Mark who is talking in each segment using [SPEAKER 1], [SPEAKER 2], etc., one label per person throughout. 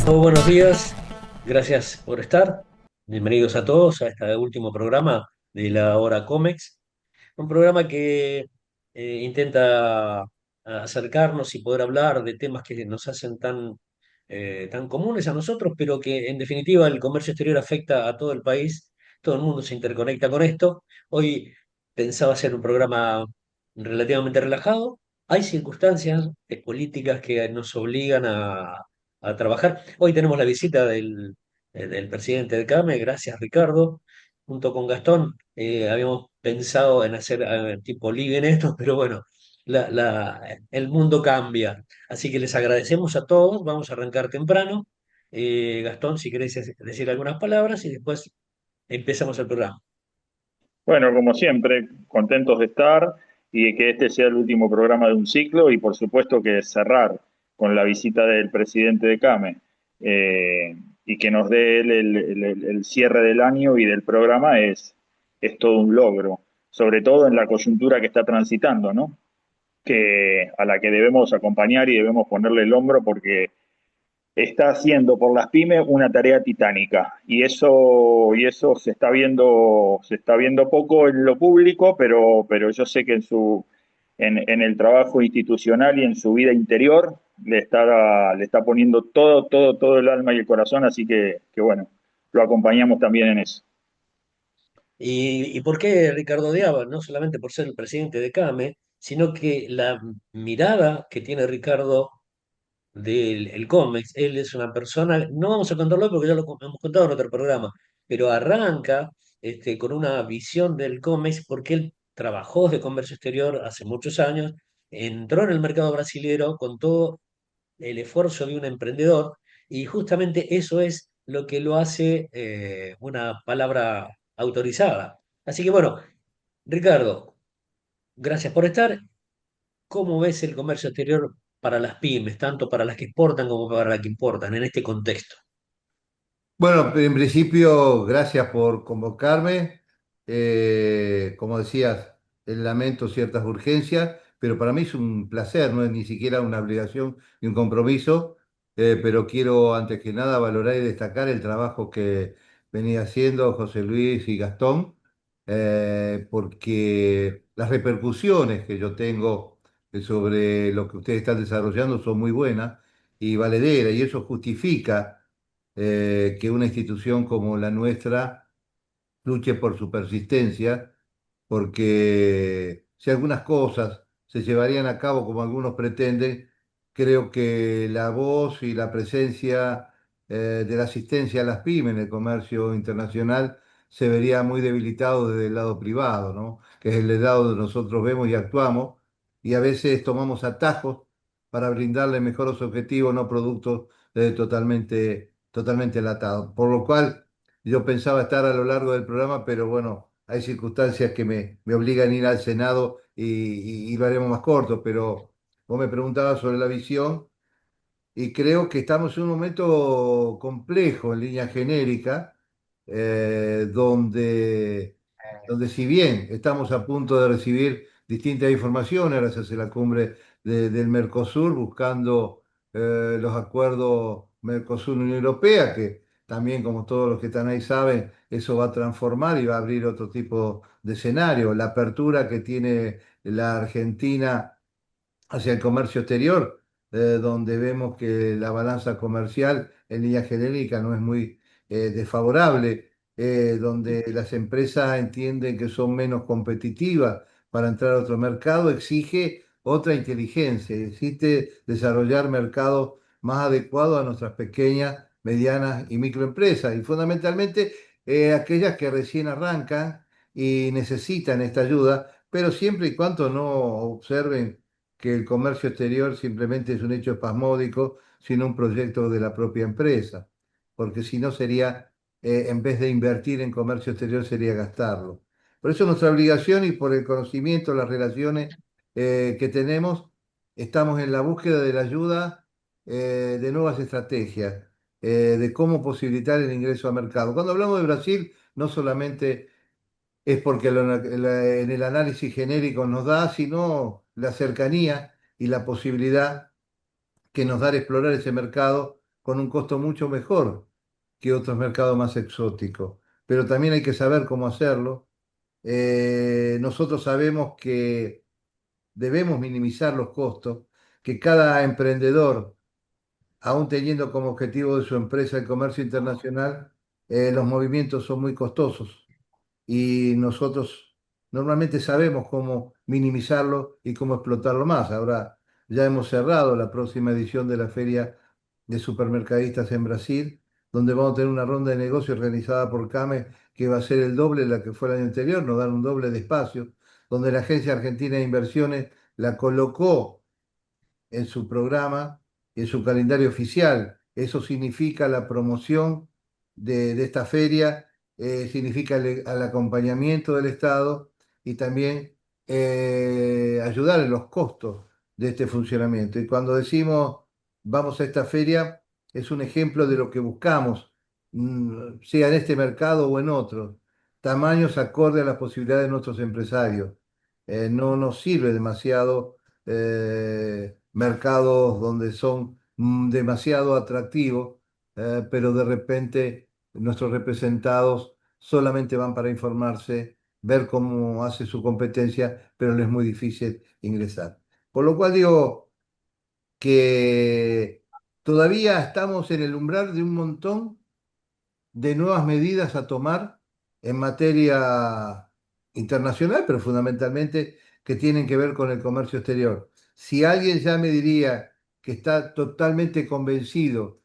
[SPEAKER 1] Buenos días, gracias por estar. Bienvenidos a todos a este último programa de la Hora Comex, un programa que intenta acercarnos y poder hablar de temas que nos hacen tan comunes a nosotros, pero que en definitiva el comercio exterior afecta a todo el país, todo el mundo se interconecta con esto. Hoy pensaba hacer un programa relativamente relajado. Hay circunstancias políticas que nos obligan a trabajar. Hoy tenemos la visita del presidente de CAME, gracias Ricardo, junto con Gastón. Habíamos pensado en hacer tipo live en esto, pero bueno, el mundo cambia. Así que les agradecemos a todos. Vamos a arrancar temprano. Gastón, si querés decir algunas palabras y después empezamos el programa.
[SPEAKER 2] Bueno, como siempre, contentos de estar y que este sea el último programa de un ciclo y por supuesto que cerrar con la visita del presidente de CAME eh, y que nos dé él el cierre del año y del programa es todo un logro, sobre todo en la coyuntura que está transitando, ¿no? A la que debemos acompañar y debemos ponerle el hombro porque está haciendo por las pymes una tarea titánica y eso se está viendo poco en lo público, pero yo sé que en el trabajo institucional y en su vida interior le está poniendo todo el alma y el corazón, así que bueno, lo acompañamos también en eso.
[SPEAKER 1] ¿Y por qué Ricardo Diaba? No solamente por ser el presidente de CAME, sino que la mirada que tiene Ricardo del el cómics. Él es una persona, no vamos a contarlo porque ya lo hemos contado en otro programa, pero arranca con una visión del cómics porque él trabajó de comercio exterior hace muchos años, entró en el mercado brasilero con todo el esfuerzo de un emprendedor y justamente eso es lo que lo hace una palabra autorizada. Así que bueno, Ricardo, gracias por estar. ¿Cómo ves el comercio exterior para las pymes, tanto para las que exportan como para las que importan en este contexto?
[SPEAKER 3] Bueno, en principio, gracias por convocarme. Como decías, lamento ciertas urgencias, pero para mí es un placer, no es ni siquiera una obligación ni un compromiso, pero quiero antes que nada valorar y destacar el trabajo que venía haciendo José Luis y Gastón, porque las repercusiones que yo tengo sobre lo que ustedes están desarrollando son muy buenas y valederas, y eso justifica que una institución como la nuestra luche por su persistencia, porque si algunas cosas se llevarían a cabo como algunos pretenden, creo que la voz y la presencia de la asistencia a las pymes en el comercio internacional se vería muy debilitado desde el lado privado, ¿no? Que es el lado donde nosotros vemos y actuamos, y a veces tomamos atajos para brindarle mejores objetivos, no productos totalmente enlatados. Por lo cual yo pensaba estar a lo largo del programa, pero bueno, hay circunstancias que me obligan a ir al Senado y lo haremos más corto, pero vos me preguntabas sobre la visión y creo que estamos en un momento complejo en línea genérica, donde si bien estamos a punto de recibir distintas informaciones gracias a la cumbre del Mercosur, buscando los acuerdos Mercosur-Unión Europea, que también, como todos los que están ahí saben, eso va a transformar y va a abrir otro tipo de escenario. La apertura que tiene la Argentina hacia el comercio exterior, donde vemos que la balanza comercial en línea genérica no es muy desfavorable, donde las empresas entienden que son menos competitivas para entrar a otro mercado, exige otra inteligencia, existe desarrollar mercados más adecuados a nuestras pequeñas, medianas y microempresas, y fundamentalmente aquellas que recién arrancan y necesitan esta ayuda, pero siempre y cuando no observen que el comercio exterior simplemente es un hecho espasmódico, sino un proyecto de la propia empresa, porque si no sería, en vez de invertir en comercio exterior, sería gastarlo. Por eso nuestra obligación y por el conocimiento, las relaciones que tenemos, estamos en la búsqueda de la ayuda de nuevas estrategias, de cómo posibilitar el ingreso a mercado. Cuando hablamos de Brasil, no solamente es porque en el análisis genérico nos da, sino la cercanía y la posibilidad que nos da de explorar ese mercado con un costo mucho mejor que otros mercados más exóticos. Pero también hay que saber cómo hacerlo. Nosotros sabemos que debemos minimizar los costos, que cada emprendedor, aún teniendo como objetivo de su empresa el comercio internacional, los movimientos son muy costosos y nosotros normalmente sabemos cómo minimizarlo y cómo explotarlo más. Ahora ya hemos cerrado la próxima edición de la Feria de Supermercadistas en Brasil, donde vamos a tener una ronda de negocio organizada por CAME que va a ser el doble de la que fue el año anterior, nos dan un doble de espacio, donde la Agencia Argentina de Inversiones la colocó en su programa, en su calendario oficial. Eso significa la promoción de esta feria, significa el acompañamiento del Estado y también ayudar en los costos de este funcionamiento. Y cuando decimos vamos a esta feria, es un ejemplo de lo que buscamos, sea en este mercado o en otros, tamaños acorde a las posibilidades de nuestros empresarios. No nos sirve demasiado mercados donde son demasiado atractivos, pero de repente nuestros representados solamente van para informarse, ver cómo hace su competencia, pero les es muy difícil ingresar. Por lo cual digo que todavía estamos en el umbral de un montón de nuevas medidas a tomar en materia internacional, pero fundamentalmente que tienen que ver con el comercio exterior. Si alguien ya me diría que está totalmente convencido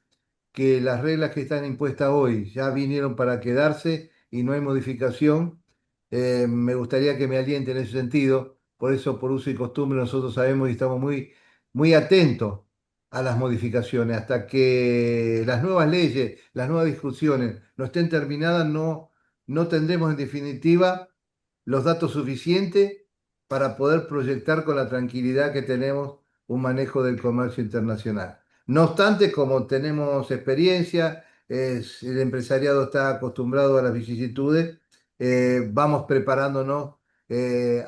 [SPEAKER 3] que las reglas que están impuestas hoy ya vinieron para quedarse y no hay modificación, me gustaría que me aliente en ese sentido. Por eso, por uso y costumbre, nosotros sabemos y estamos muy, muy atentos a las modificaciones. Hasta que las nuevas leyes, las nuevas discusiones no estén terminadas, no tendremos en definitiva los datos suficientes para poder proyectar con la tranquilidad que tenemos un manejo del comercio internacional. No obstante, como tenemos experiencia, el empresariado está acostumbrado a las vicisitudes, vamos preparándonos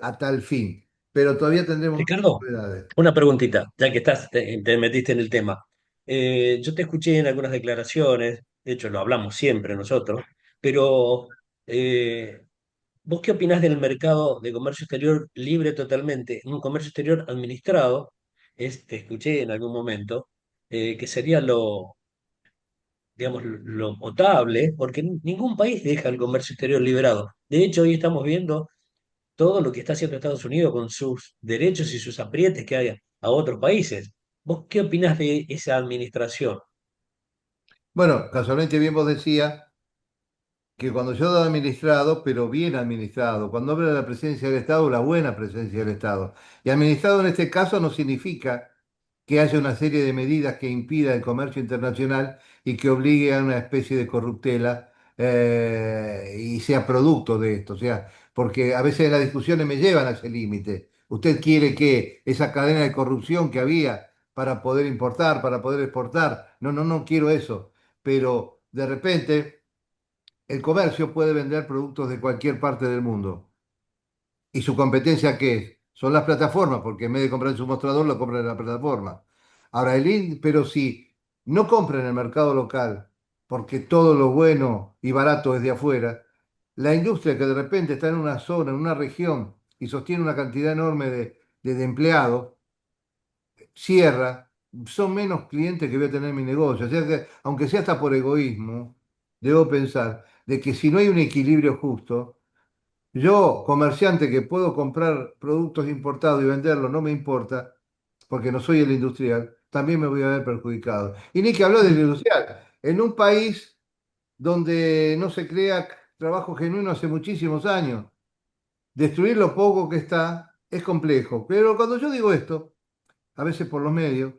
[SPEAKER 3] a tal fin, pero todavía tendremos muchas
[SPEAKER 1] Ricardo,
[SPEAKER 3] novedades.
[SPEAKER 1] una preguntita, ya que te metiste en el tema. Yo te escuché en algunas declaraciones, de hecho lo hablamos siempre nosotros, pero eh, ¿vos qué opinás del mercado de comercio exterior libre totalmente? Un comercio exterior administrado, te escuché en algún momento, que sería digamos, lo potable, porque ningún país deja el comercio exterior liberado. De hecho, hoy estamos viendo todo lo que está haciendo Estados Unidos con sus derechos y sus aprietes que hay a otros países. ¿Vos qué opinás de esa administración?
[SPEAKER 3] Bueno, casualmente bien vos decías que cuando yo he administrado, pero bien administrado, cuando hablo de la presencia del Estado, la buena presencia del Estado. Y administrado en este caso no significa que haya una serie de medidas que impida el comercio internacional y que obligue a una especie de corruptela y sea producto de esto. O sea, porque a veces las discusiones me llevan a ese límite. Usted quiere que esa cadena de corrupción que había para poder importar, para poder exportar, no quiero eso. Pero de repente el comercio puede vender productos de cualquier parte del mundo. ¿Y su competencia qué es? Son las plataformas, porque en vez de comprar en su mostrador, lo compran en la plataforma. Ahora, pero si no compran en el mercado local, porque todo lo bueno y barato es de afuera, la industria que de repente está en una zona, en una región, y sostiene una cantidad enorme de empleados, cierra, son menos clientes que voy a tener en mi negocio. O sea que, aunque sea hasta por egoísmo, debo pensar de que si no hay un equilibrio justo, yo, comerciante que puedo comprar productos importados y venderlos, no me importa, porque no soy el industrial, también me voy a ver perjudicado. Y ni que hablar del industrial. En un país donde no se crea trabajo genuino hace muchísimos años, destruir lo poco que está es complejo. Pero cuando yo digo esto, a veces por los medios,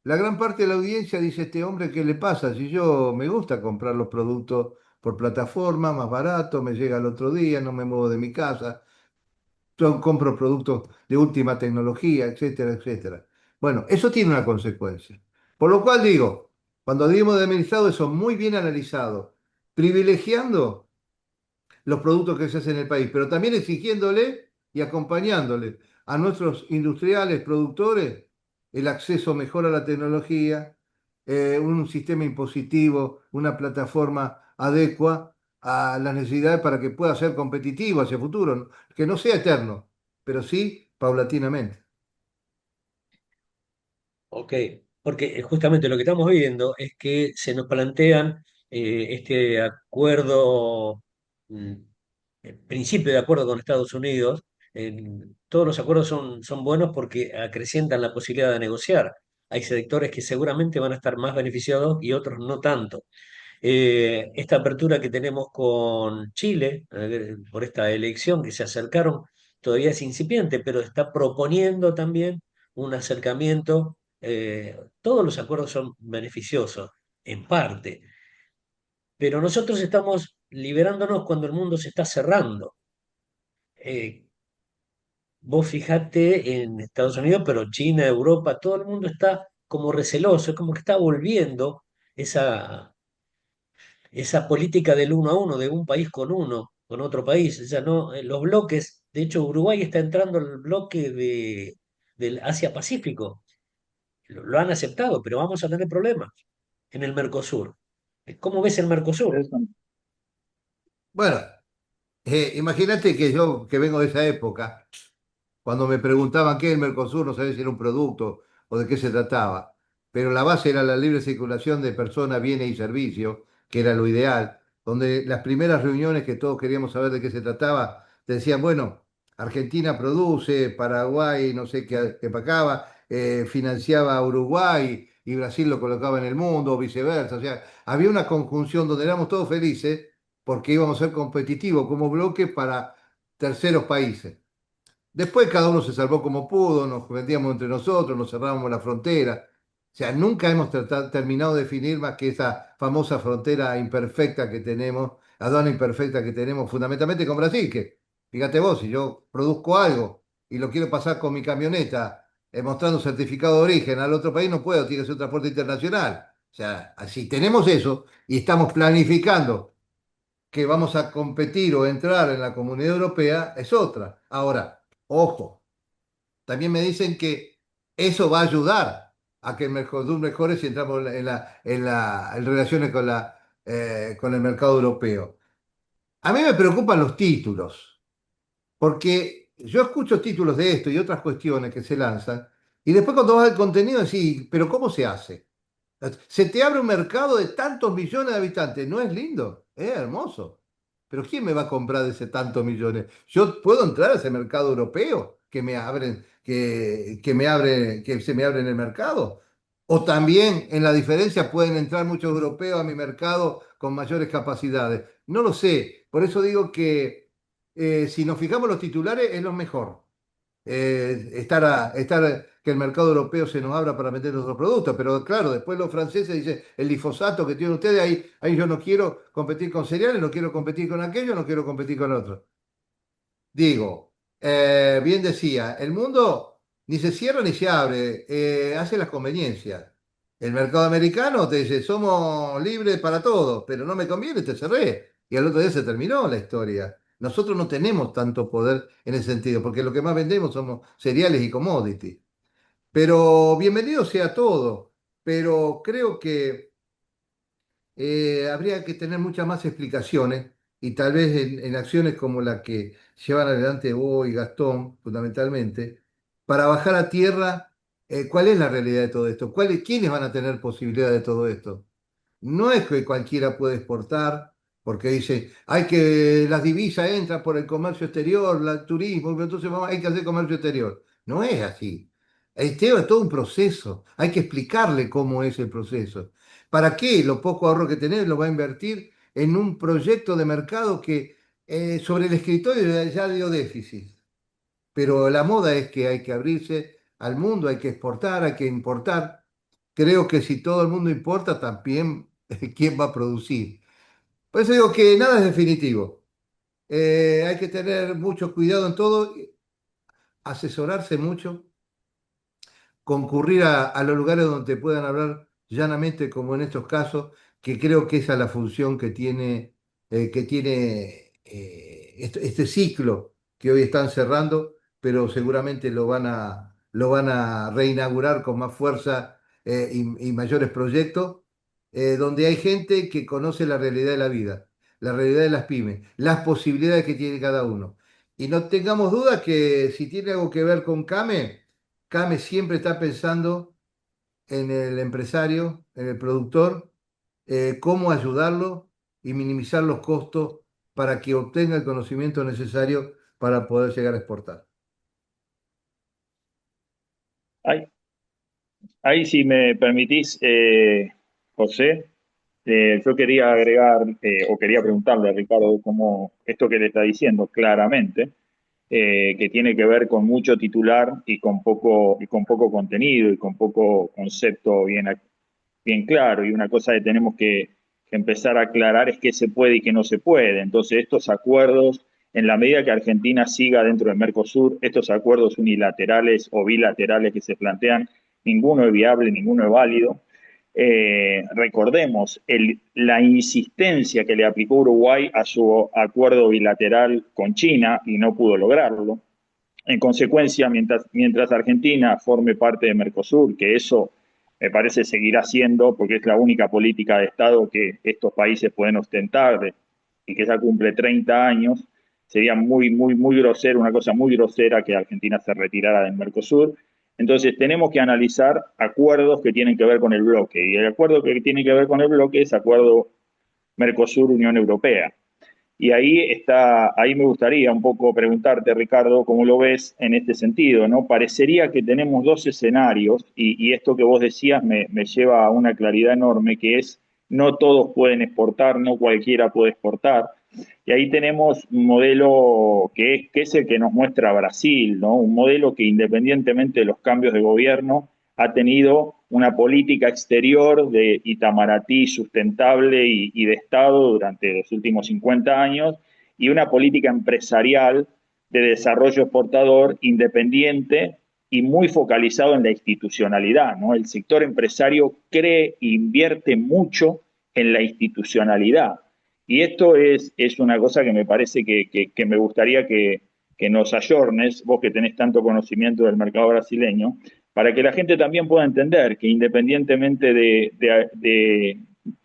[SPEAKER 3] la gran parte de la audiencia dice, este hombre, ¿qué le pasa? Si yo me gusta comprar los productos por plataforma, más barato, me llega el otro día, no me muevo de mi casa, yo compro productos de última tecnología, etcétera, etcétera. Bueno, eso tiene una consecuencia. Por lo cual digo, cuando digo de administrado, eso muy bien analizado, privilegiando los productos que se hacen en el país, pero también exigiéndole y acompañándole a nuestros industriales, productores, el acceso mejor a la tecnología, un sistema impositivo, una plataforma adecua a las necesidades para que pueda ser competitivo hacia el futuro, ¿no? Que no sea eterno, pero sí paulatinamente.
[SPEAKER 1] Ok, porque justamente lo que estamos viendo es que se nos plantean este acuerdo, mm, principio de acuerdo con Estados Unidos. Todos los acuerdos son buenos porque acrecientan la posibilidad de negociar. Hay sectores que seguramente van a estar más beneficiados y otros no tanto. Esta apertura que tenemos con Chile, por esta elección que se acercaron, todavía es incipiente, pero está proponiendo también un acercamiento. Todos los acuerdos son beneficiosos, en parte, pero nosotros estamos liberándonos cuando el mundo se está cerrando. Eh, Vos fijate en Estados Unidos, pero China, Europa, todo el mundo está como receloso, es como que está volviendo esa política del uno a uno, de un país con uno, con otro país. O sea, no, los bloques, de hecho, Uruguay está entrando al bloque del Asia-Pacífico. Lo han aceptado, pero vamos a tener problemas en el Mercosur. ¿Cómo ves el Mercosur?
[SPEAKER 2] Eso.
[SPEAKER 3] Bueno, imagínate que yo, que vengo de esa época, cuando me preguntaban qué es el Mercosur, no sabía si era un producto o de qué se trataba, pero la base era la libre circulación de personas, bienes y servicios, que era lo ideal, donde las primeras reuniones que todos queríamos saber de qué se trataba, te decían, bueno, Argentina produce, Paraguay no sé qué pagaba, financiaba a Uruguay y Brasil lo colocaba en el mundo, o viceversa. O sea, había una conjunción donde éramos todos felices porque íbamos a ser competitivos como bloque para terceros países. Después cada uno se salvó como pudo, nos vendíamos entre nosotros, nos cerrábamos la frontera. O sea, nunca hemos terminado de definir más que esa famosa frontera imperfecta que tenemos, aduana imperfecta que tenemos fundamentalmente con Brasil, que fíjate vos, si yo produzco algo y lo quiero pasar con mi camioneta mostrando certificado de origen al otro país, no puedo, tiene que ser transporte internacional. O sea, si tenemos eso y estamos planificando que vamos a competir o entrar en la Comunidad Europea, es otra. Ahora, ojo, también me dicen que eso va a ayudar a que el Mercosur mejore si entramos en relaciones con el mercado europeo. A mí me preocupan los títulos, porque yo escucho títulos de esto y otras cuestiones que se lanzan, y después cuando vas al contenido decís, pero ¿cómo se hace? Se te abre un mercado de tantos millones de habitantes. ¿No es lindo? Es hermoso. Pero ¿quién me va a comprar de ese tantos millones? ¿Yo puedo entrar a ese mercado europeo que se me abre en el mercado? ¿O también en la diferencia pueden entrar muchos europeos a mi mercado con mayores capacidades? No lo sé. Por eso digo que si nos fijamos en los titulares es lo mejor que el mercado europeo se nos abra para vender nuestros productos. Pero claro, después los franceses dicen, el glifosato que tienen ustedes, ahí yo no quiero competir con cereales, no quiero competir con aquello, no quiero competir con otro. Digo, bien decía, el mundo ni se cierra ni se abre, hace las conveniencias. El mercado americano te dice, somos libres para todos, pero no me conviene, te cerré. Y al otro día se terminó la historia. Nosotros no tenemos tanto poder en ese sentido, porque lo que más vendemos somos cereales y commodities. Pero bienvenido sea todo. Pero creo que habría que tener muchas más explicaciones y tal vez en acciones como la que llevan adelante vos y Gastón, fundamentalmente, para bajar a tierra cuál es la realidad de todo esto, quiénes van a tener posibilidad de todo esto. No es que cualquiera puede exportar, porque dice, hay que las divisas entran por el comercio exterior, el turismo, entonces hay que hacer comercio exterior. No es así. Este es todo un proceso. Hay que explicarle cómo es el proceso. ¿Para qué lo poco ahorro que tenés lo va a invertir en un proyecto de mercado que sobre el escritorio ya dio déficit? Pero la moda es que hay que abrirse al mundo, hay que exportar, hay que importar. Creo que si todo el mundo importa, también quién va a producir. Por eso digo que nada es definitivo. Hay que tener mucho cuidado en todo, asesorarse mucho, concurrir a los lugares donde te puedan hablar llanamente, como en estos casos, que creo que esa es la función que tiene este ciclo que hoy están cerrando, pero seguramente lo van a reinaugurar con más fuerza y mayores proyectos, donde hay gente que conoce la realidad de la vida, la realidad de las pymes, las posibilidades que tiene cada uno. Y no tengamos duda que si tiene algo que ver con CAME, CAME siempre está pensando en el empresario, en el productor, cómo ayudarlo y minimizar los costos para que obtenga el conocimiento necesario para poder llegar a exportar.
[SPEAKER 2] Ahí, ahí si me permitís, José, yo quería agregar o quería preguntarle a Ricardo cómo esto que le está diciendo claramente, que tiene que ver con mucho titular y con poco contenido y con poco concepto bien claro. Y una cosa que tenemos que empezar a aclarar es qué se puede y qué no se puede. Entonces, estos acuerdos, en la medida que Argentina siga dentro del Mercosur, estos acuerdos unilaterales o bilaterales que se plantean, ninguno es viable, ninguno es válido. Recordemos la insistencia que le aplicó Uruguay a su acuerdo bilateral con China y no pudo lograrlo. En consecuencia, mientras Argentina forme parte de Mercosur, que eso me parece seguirá siendo, porque es la única política de Estado que estos países pueden ostentar y que ya cumple 30 años, sería muy grosero, una cosa muy grosera que Argentina se retirara del Mercosur. Entonces tenemos que analizar acuerdos que tienen que ver con el bloque, y el acuerdo que tiene que ver con el bloque es acuerdo Mercosur-Unión Europea. Y ahí está, ahí me gustaría un poco preguntarte, Ricardo, cómo lo ves en este sentido, ¿no? Parecería que tenemos dos escenarios y esto que vos decías me lleva a una claridad enorme, que es no todos pueden exportar, no cualquiera puede exportar. Y ahí tenemos un modelo que es el que nos muestra Brasil, ¿no? Un modelo que independientemente de los cambios de gobierno ha tenido una política exterior de Itamaraty sustentable y de Estado durante los últimos 50 años y una política empresarial de desarrollo exportador independiente y muy focalizado en la institucionalidad, ¿no? El sector empresario cree e invierte mucho en la institucionalidad. Y esto es una cosa que me parece que me gustaría que nos ayornes, vos que tenés tanto conocimiento del mercado brasileño, para que la gente también pueda entender que independientemente de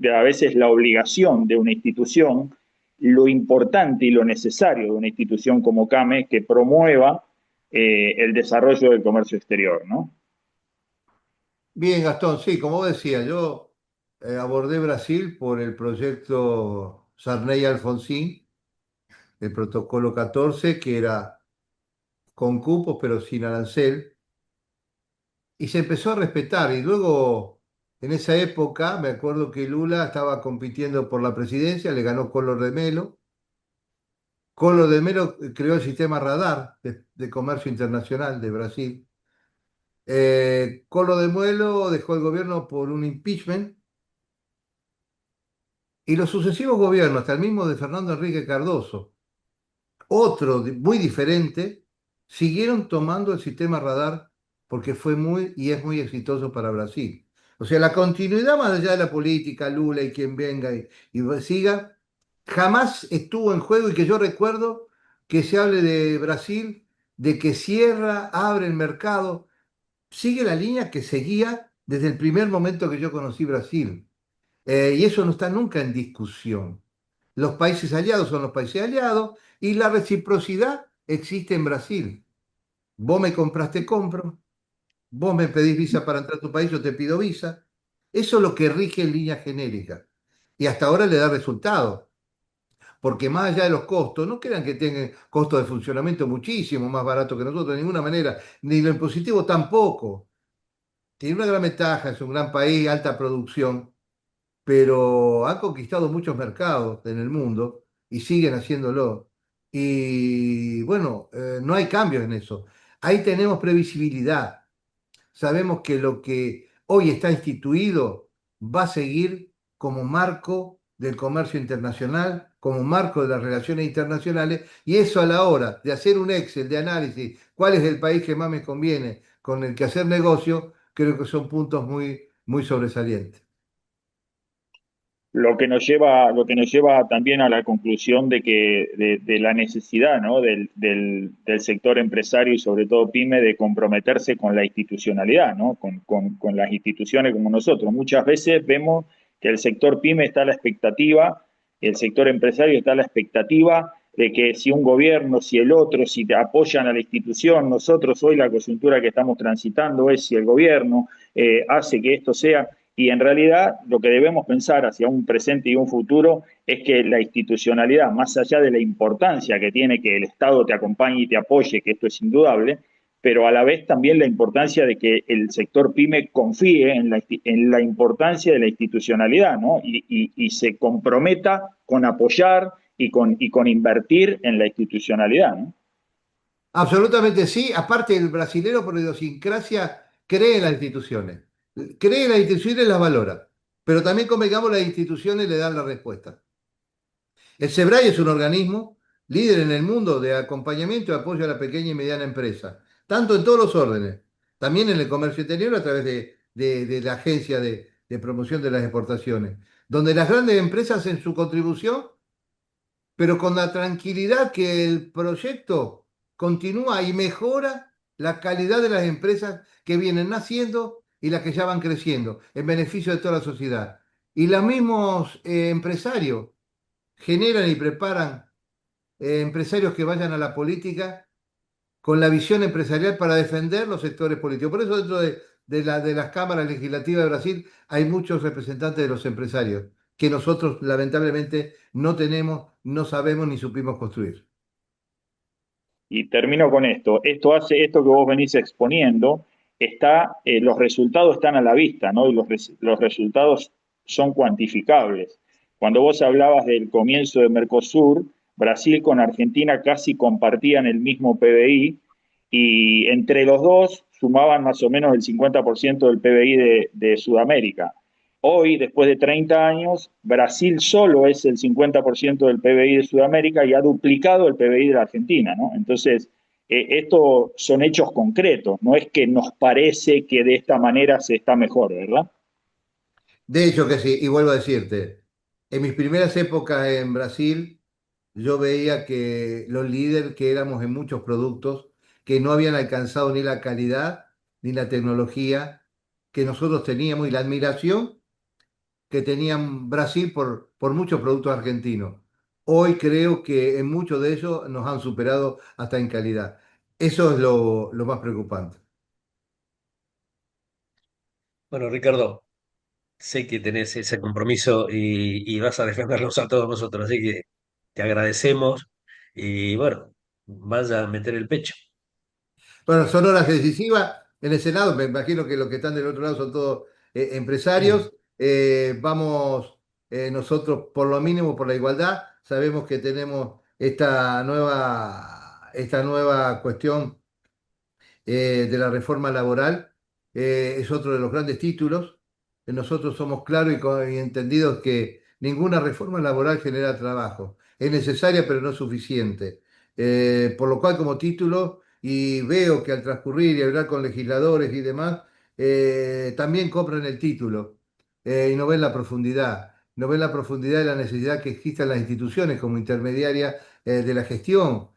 [SPEAKER 2] a veces la obligación de una institución, lo importante y lo necesario de una institución como CAME que promueva el desarrollo del comercio exterior, ¿no?
[SPEAKER 3] Bien, Gastón, sí, como vos decías, yo abordé Brasil por el proyecto Sarney-Alfonsín, el protocolo 14, que era con cupos pero sin arancel, y se empezó a respetar. Y luego, en esa época, me acuerdo que Lula estaba compitiendo por la presidencia, le ganó Collor de Mello. Collor de Mello creó el sistema radar de comercio internacional de Brasil. Collor de Mello dejó el gobierno por un impeachment. Y los sucesivos gobiernos, hasta el mismo de Fernando Enrique Cardoso, muy diferente, siguieron tomando el sistema radar porque fue muy y es muy exitoso para Brasil. O sea, la continuidad más allá de la política, Lula y quien venga y siga, jamás estuvo en juego y que yo recuerdo que se hable de Brasil, de que cierra, abre el mercado, sigue la línea que seguía desde el primer momento que yo conocí Brasil. Y eso no está nunca en discusión. Los países aliados son los países aliados y la reciprocidad existe en Brasil. Vos me compraste, compro. Vos me pedís visa para entrar a tu país, yo te pido visa. Eso es lo que rige en línea genérica. Y hasta ahora le da resultado. Porque más allá de los costos, no crean que tengan costos de funcionamiento muchísimo más barato que nosotros, de ninguna manera. Ni lo impositivo tampoco. Tiene una gran ventaja, es un gran país, alta producción, pero han conquistado muchos mercados en el mundo y siguen haciéndolo. Y bueno, no hay cambios en eso. Ahí tenemos previsibilidad. Sabemos que lo que hoy está instituido va a seguir como marco del comercio internacional, como marco de las relaciones internacionales, y eso a la hora de hacer un Excel de análisis, cuál es el país que más me conviene con el que hacer negocio, creo que son puntos muy sobresalientes.
[SPEAKER 2] lo que nos lleva también a la conclusión de que de la necesidad, ¿no? Del sector empresario y sobre todo pyme de comprometerse con la institucionalidad, ¿no? Con las instituciones como nosotros. Muchas veces vemos que el sector pyme está a la expectativa, el sector empresario está a la expectativa de que si un gobierno, si el otro, si te apoyan a la institución, nosotros hoy la coyuntura que estamos transitando es si el gobierno hace que esto sea, y en realidad lo que debemos pensar hacia un presente y un futuro es que la institucionalidad, más allá de la importancia que tiene que el Estado te acompañe y te apoye, que esto es indudable, pero a la vez también la importancia de que el sector pyme confíe en la importancia de la institucionalidad, ¿no? Y se comprometa con apoyar y con invertir en la institucionalidad, ¿no?
[SPEAKER 3] Absolutamente sí. Aparte, el brasilero por idiosincrasia cree en las instituciones. Cree en las instituciones y las valora. Pero también convengamos, las instituciones le dan la respuesta. El SEBRAE es un organismo líder en el mundo de acompañamiento y apoyo a la pequeña y mediana empresa, tanto en todos los órdenes, también en el comercio exterior a través de la Agencia de Promoción de las Exportaciones, donde las grandes empresas hacen su contribución, pero con la tranquilidad que el proyecto continúa y mejora la calidad de las empresas que vienen naciendo y las que ya van creciendo, en beneficio de toda la sociedad. Y los mismos empresarios generan y preparan empresarios que vayan a la política con la visión empresarial para defender los sectores políticos. Por eso dentro de las cámaras legislativas de Brasil hay muchos representantes de los empresarios que nosotros lamentablemente no tenemos, no sabemos ni supimos construir.
[SPEAKER 2] Y termino con esto. Esto que vos venís exponiendo, los resultados están a la vista, ¿no? Y los resultados son cuantificables. Cuando vos hablabas del comienzo de Mercosur, Brasil con Argentina casi compartían el mismo PBI y entre los dos sumaban más o menos el 50% del PBI de Sudamérica. Hoy, después de 30 años, Brasil solo es el 50% del PBI de Sudamérica y ha duplicado el PBI de la Argentina, ¿no? Entonces, esto son hechos concretos, no es que nos parece que de esta manera se está mejor, ¿verdad?
[SPEAKER 3] De hecho que sí, y vuelvo a decirte, en mis primeras épocas en Brasil, yo veía que los líderes que éramos en muchos productos, que no habían alcanzado ni la calidad ni la tecnología que nosotros teníamos y la admiración que tenían Brasil por muchos productos argentinos. Hoy creo que en muchos de ellos nos han superado hasta en calidad. Eso es lo más preocupante.
[SPEAKER 1] Bueno, Ricardo, sé que tenés ese compromiso y vas a defenderlos a todos nosotros, así que te agradecemos y bueno, vaya a meter el pecho.
[SPEAKER 3] Bueno, son horas decisivas en el Senado. Me imagino que los que están del otro lado son todos empresarios. Vamos nosotros, por lo mínimo, por la igualdad. Sabemos que tenemos esta nueva cuestión de la reforma laboral, es otro de los grandes títulos. Nosotros somos claros y entendidos que ninguna reforma laboral genera trabajo. Es necesaria, pero no suficiente. Por lo cual, como título, y veo que al transcurrir y hablar con legisladores y demás, también compran el título y no ven la profundidad. No ven la profundidad de la necesidad que existan las instituciones como intermediaria de la gestión,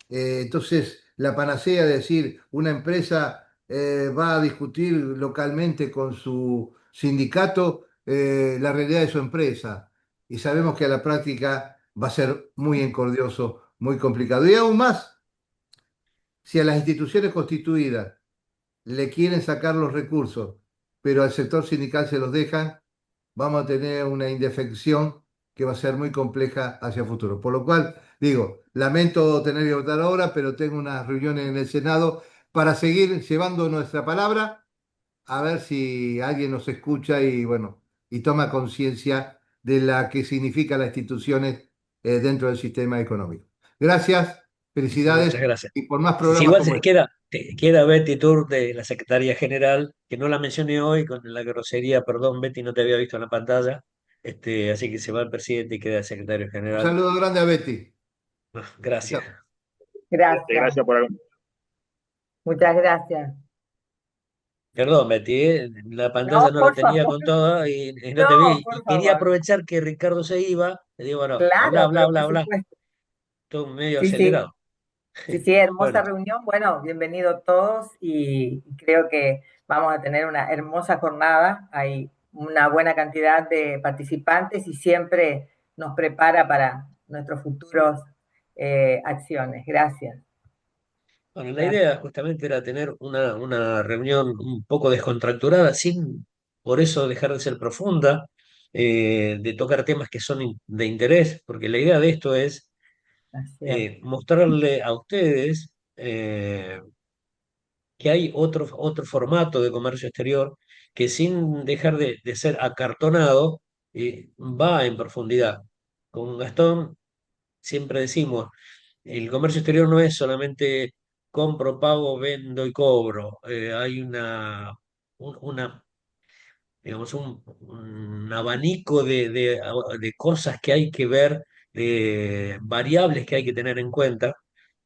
[SPEAKER 3] entonces, la panacea de decir una empresa va a discutir localmente con su sindicato la realidad de su empresa. Y sabemos que a la práctica va a ser muy encordioso, muy complicado. Y aún más, si a las instituciones constituidas le quieren sacar los recursos, pero al sector sindical se los dejan, vamos a tener una indefección que va a ser muy compleja hacia el futuro. Por lo cual, digo, lamento tener que votar ahora, pero tengo unas reuniones en el Senado para seguir llevando nuestra palabra, a ver si alguien nos escucha y, bueno, y toma conciencia de la que significan las instituciones dentro del sistema económico. Gracias,
[SPEAKER 1] Muchas
[SPEAKER 3] felicidades
[SPEAKER 1] gracias.
[SPEAKER 3] y por más
[SPEAKER 1] Si
[SPEAKER 3] programas
[SPEAKER 1] igual
[SPEAKER 3] como este.
[SPEAKER 1] queda Betty Tour de la Secretaría General, que no la mencioné hoy con la grosería, perdón, Betty, no te había visto en la pantalla. Así que se va el presidente y queda el secretario
[SPEAKER 3] Un
[SPEAKER 1] general.
[SPEAKER 3] saludo grande a Betty.
[SPEAKER 1] Gracias.
[SPEAKER 2] Gracias
[SPEAKER 4] Gracias,
[SPEAKER 2] por
[SPEAKER 4] muchas gracias.
[SPEAKER 1] Perdón, Betty, la pantalla
[SPEAKER 4] No,
[SPEAKER 1] no la
[SPEAKER 4] por
[SPEAKER 1] tenía
[SPEAKER 4] favor,
[SPEAKER 1] con todo y no te
[SPEAKER 4] no,
[SPEAKER 1] vi. Y
[SPEAKER 4] por
[SPEAKER 1] quería
[SPEAKER 4] favor.
[SPEAKER 1] aprovechar que Ricardo se iba. Le digo, bueno, habla,
[SPEAKER 4] Claro,
[SPEAKER 1] habla,
[SPEAKER 4] pero
[SPEAKER 1] habla,
[SPEAKER 4] por
[SPEAKER 1] habla.
[SPEAKER 4] supuesto.
[SPEAKER 1] Todo medio
[SPEAKER 4] Sí, sí,
[SPEAKER 1] acelerado.
[SPEAKER 4] sí, sí, hermosa
[SPEAKER 1] Bueno,
[SPEAKER 4] reunión. Bueno, bienvenidos todos y creo que vamos a tener una hermosa jornada. Hay una buena cantidad de participantes y siempre nos prepara para nuestros futuros acciones. Gracias,
[SPEAKER 1] bueno, la
[SPEAKER 4] gracias.
[SPEAKER 1] idea justamente era tener una reunión un poco descontracturada, sin por eso dejar de ser profunda, de tocar temas que son de interés, porque la idea de esto es
[SPEAKER 4] Así es.
[SPEAKER 1] mostrarle a ustedes que hay otro formato de comercio exterior que sin dejar de ser acartonado, va en profundidad. Con Gastón siempre decimos, el comercio exterior no es solamente compro, pago, vendo y cobro. Hay una, digamos, un abanico de cosas que hay que ver, de variables que hay que tener en cuenta,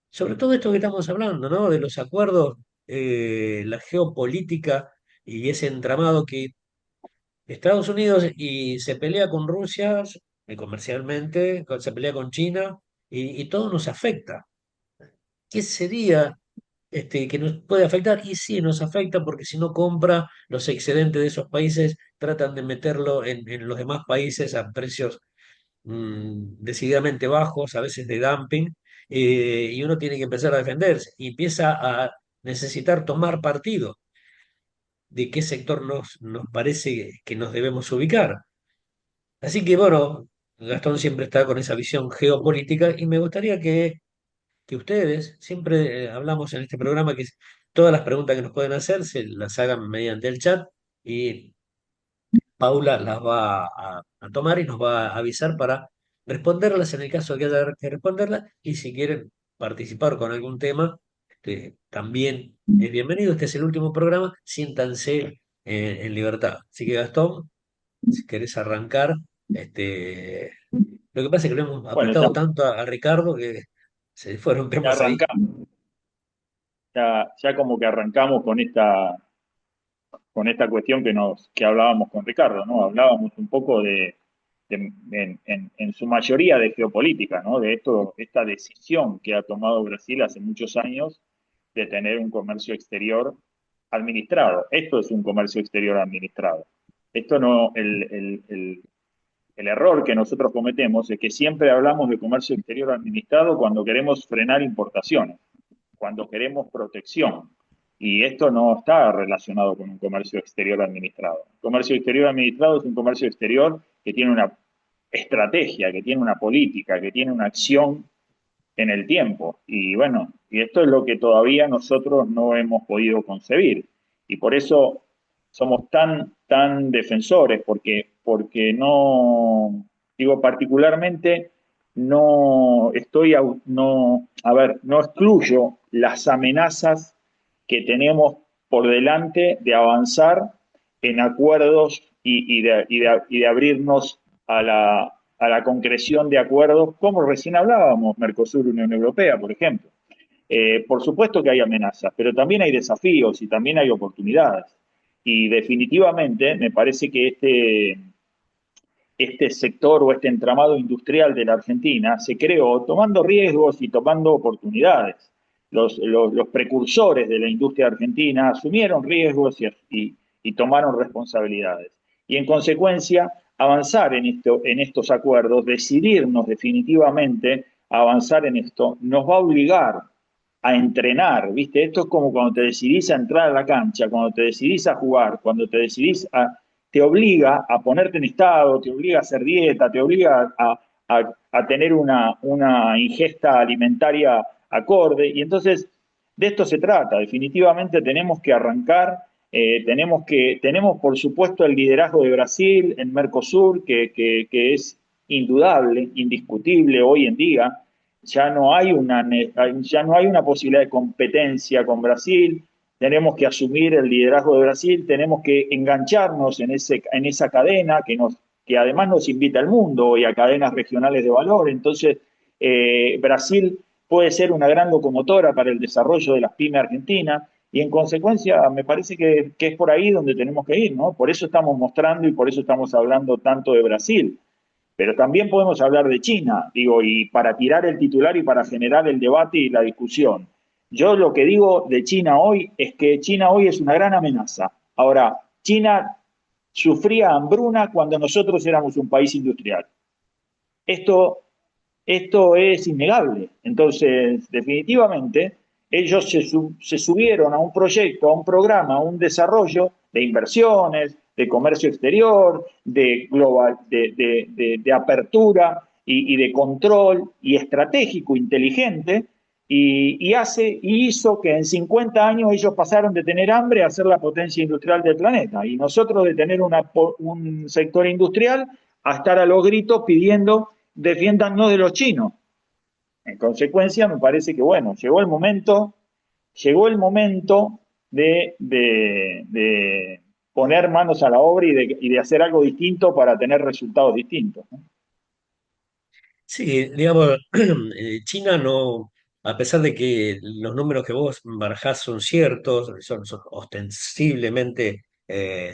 [SPEAKER 1] sobre todo esto que estamos hablando, ¿no? De los acuerdos, la geopolítica y ese entramado que Estados Unidos y se pelea con Rusia comercialmente, se pelea con China y todo nos afecta. ¿Qué sería que nos puede afectar? Y sí, nos afecta porque si no compra los excedentes de esos países, tratan de meterlo en los demás países a precios decididamente bajos, a veces de dumping, y uno tiene que empezar a defenderse y empieza a necesitar tomar partido de qué sector nos parece que nos debemos ubicar. Así que bueno, Gastón siempre está con esa visión geopolítica y me gustaría que ustedes, siempre hablamos en este programa que todas las preguntas que nos pueden hacer se las hagan mediante el chat y Paula las va a tomar y nos va a avisar para responderlas en el caso de que haya que responderlas. Y si quieren participar con algún tema, también es bienvenido. Este es el último programa. Siéntanse en libertad. Así que Gastón, si querés arrancar, lo que pasa es que lo hemos
[SPEAKER 2] Bueno, ya,
[SPEAKER 1] apretado tanto a Ricardo que se fueron
[SPEAKER 2] ya
[SPEAKER 1] temas ahí.
[SPEAKER 2] arrancamos, ya como que arrancamos con esta cuestión que hablábamos con Ricardo, ¿no? Hablábamos un poco en su mayoría de geopolítica, ¿no? De esta decisión que ha tomado Brasil hace muchos años de tener un comercio exterior administrado. Esto es un comercio exterior administrado. Esto no, el error que nosotros cometemos es que siempre hablamos de comercio exterior administrado cuando queremos frenar importaciones, cuando queremos protección. Y esto no está relacionado con un comercio exterior administrado. El comercio exterior administrado es un comercio exterior que tiene una estrategia, que tiene una política, que tiene una acción en el tiempo. Y bueno, y esto es lo que todavía nosotros no hemos podido concebir. Y por eso somos tan defensores, porque no, digo, particularmente no estoy, no, a ver, no excluyo las amenazas que tenemos por delante de avanzar en acuerdos y de abrirnos a la concreción de acuerdos, como recién hablábamos, Mercosur-Unión Europea, por ejemplo. Por supuesto que hay amenazas, pero también hay desafíos y también hay oportunidades. Y definitivamente me parece que este sector o este entramado industrial de la Argentina se creó tomando riesgos y tomando oportunidades. Los precursores de la industria argentina asumieron riesgos y tomaron responsabilidades. Y en consecuencia, avanzar en estos acuerdos, decidirnos definitivamente a avanzar en esto, nos va a obligar a entrenar, ¿viste? Esto es como cuando te decidís a entrar a la cancha, cuando te decidís a jugar, cuando te decidís a, te obliga a ponerte en estado, te obliga a hacer dieta, te obliga a tener una ingesta alimentaria acorde. Y entonces, de esto se trata. Definitivamente tenemos que arrancar, tenemos por supuesto el liderazgo de Brasil en Mercosur, que es indudable, indiscutible hoy en día. Ya no hay una posibilidad de competencia con Brasil, tenemos que asumir el liderazgo de Brasil, tenemos que engancharnos en esa cadena que además nos invita al mundo y a cadenas regionales de valor. Entonces, Brasil puede ser una gran locomotora para el desarrollo de las pymes argentinas Y en consecuencia, me parece que es por ahí donde tenemos que ir, ¿no? Por eso estamos mostrando y por eso estamos hablando tanto de Brasil. Pero también podemos hablar de China, digo, y para tirar el titular y para generar el debate y la discusión. Yo lo que digo de China hoy es que China hoy es una gran amenaza. Ahora, China sufría hambruna cuando nosotros éramos un país industrial. Esto, esto es innegable. Entonces, definitivamente, ellos se subieron a un proyecto, a un programa, a un desarrollo de inversiones, de comercio exterior, de, global, de apertura y de control y estratégico, inteligente, y hizo que en 50 años ellos pasaron de tener hambre a ser la potencia industrial del planeta, y nosotros de tener un sector industrial a estar a los gritos pidiendo defiéndannos de los chinos. En consecuencia, me parece que, bueno, llegó el momento de poner manos a la obra y de hacer algo distinto para tener resultados distintos, ¿no?
[SPEAKER 1] Sí, digamos, China no, a pesar de que los números que vos barajás son ciertos, son ostensiblemente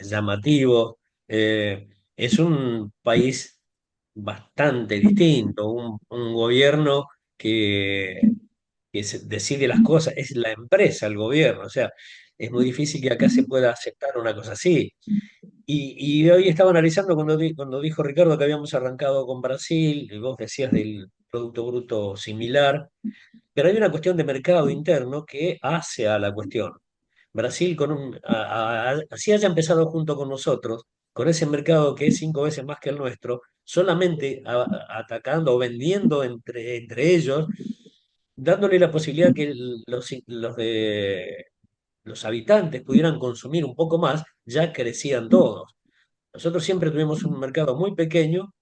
[SPEAKER 1] llamativos, es un país bastante distinto, un gobierno que, decide las cosas, es la empresa, el gobierno, o sea, es muy difícil que acá se pueda aceptar una cosa así. Y hoy estaba analizando cuando dijo Ricardo que habíamos arrancado con Brasil, y vos decías del Producto Bruto similar, pero hay una cuestión de mercado interno que hace a la cuestión. Brasil, así haya empezado junto con nosotros, con ese mercado que es 5 veces más que el nuestro, solamente atacando o vendiendo entre ellos, dándole la posibilidad que los habitantes pudieran consumir un poco más, ya crecían todos. Nosotros siempre tuvimos un mercado muy pequeño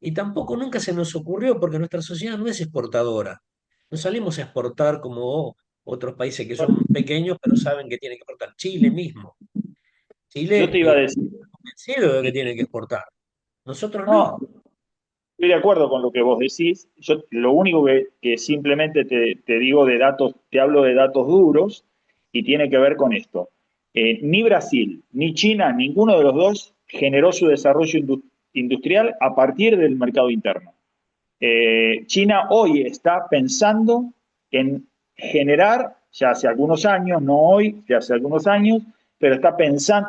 [SPEAKER 1] y tampoco nunca se nos ocurrió, porque nuestra sociedad no es exportadora. No salimos a exportar como otros países que son pequeños, pero saben que tienen que exportar. Chile mismo.
[SPEAKER 2] Yo
[SPEAKER 1] Chile
[SPEAKER 2] te iba a decir,
[SPEAKER 1] está convencido de que tiene que exportar. Nosotros
[SPEAKER 2] no,
[SPEAKER 1] no.
[SPEAKER 2] estoy de acuerdo con lo que vos decís. Yo lo único que simplemente te digo de datos, te hablo de datos duros y tiene que ver con esto. Ni Brasil ni China, ninguno de los dos generó su desarrollo industrial a partir del mercado interno. China hoy está pensando en generar, ya hace algunos años, no hoy, ya hace algunos años, pero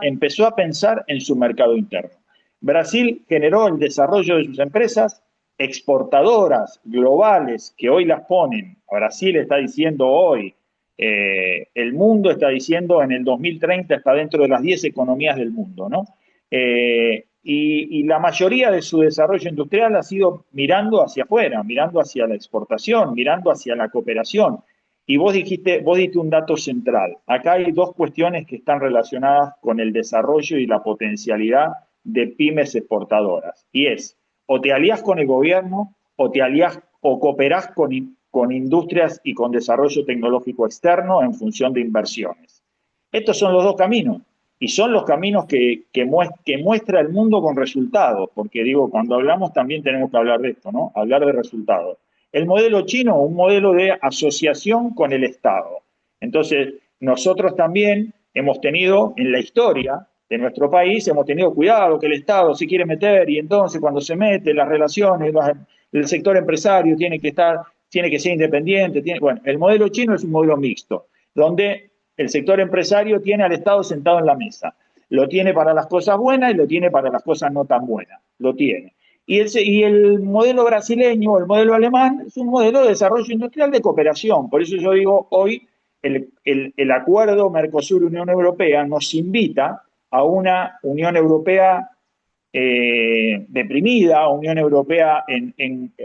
[SPEAKER 2] empezó a pensar en su mercado interno. Brasil generó el desarrollo de sus empresas exportadoras globales que hoy las ponen. Brasil está diciendo hoy, el mundo está diciendo en el 2030 está dentro de las 10 economías del mundo, ¿no? Y la mayoría de su desarrollo industrial ha sido mirando hacia afuera, mirando hacia la exportación, mirando hacia la cooperación. Y vos diste un dato central. Acá hay dos cuestiones que están relacionadas con el desarrollo y la potencialidad de pymes exportadoras. Y es, o te alías con el gobierno, o te alías o cooperás con industrias y con desarrollo tecnológico externo en función de inversiones. Estos son los dos caminos. Y son los caminos que muestra el mundo con resultados, porque digo, cuando hablamos también tenemos que hablar de esto, ¿no? Hablar de resultados. El modelo chino, un modelo de asociación con el Estado. Entonces, nosotros también hemos tenido en la historia de nuestro país, hemos tenido cuidado que el Estado se quiere meter y entonces cuando se mete las relaciones, el sector empresario tiene que ser independiente. Bueno, el modelo chino es un modelo mixto, donde el sector empresario tiene al Estado sentado en la mesa. Lo tiene para las cosas buenas y lo tiene para las cosas no tan buenas. Lo tiene. Y el modelo brasileño o el modelo alemán es un modelo de desarrollo industrial de cooperación. Por eso yo digo, hoy el acuerdo Mercosur-Unión Europea nos invita a una Unión Europea deprimida, a Unión Europea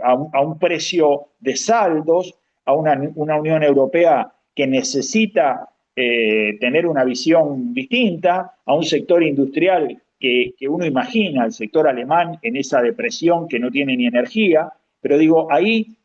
[SPEAKER 2] a un precio de saldos, a una Unión Europea que necesita tener una visión distinta, a un sector industrial que uno imagina, el sector alemán, en esa depresión que no tiene ni energía, pero digo, ahí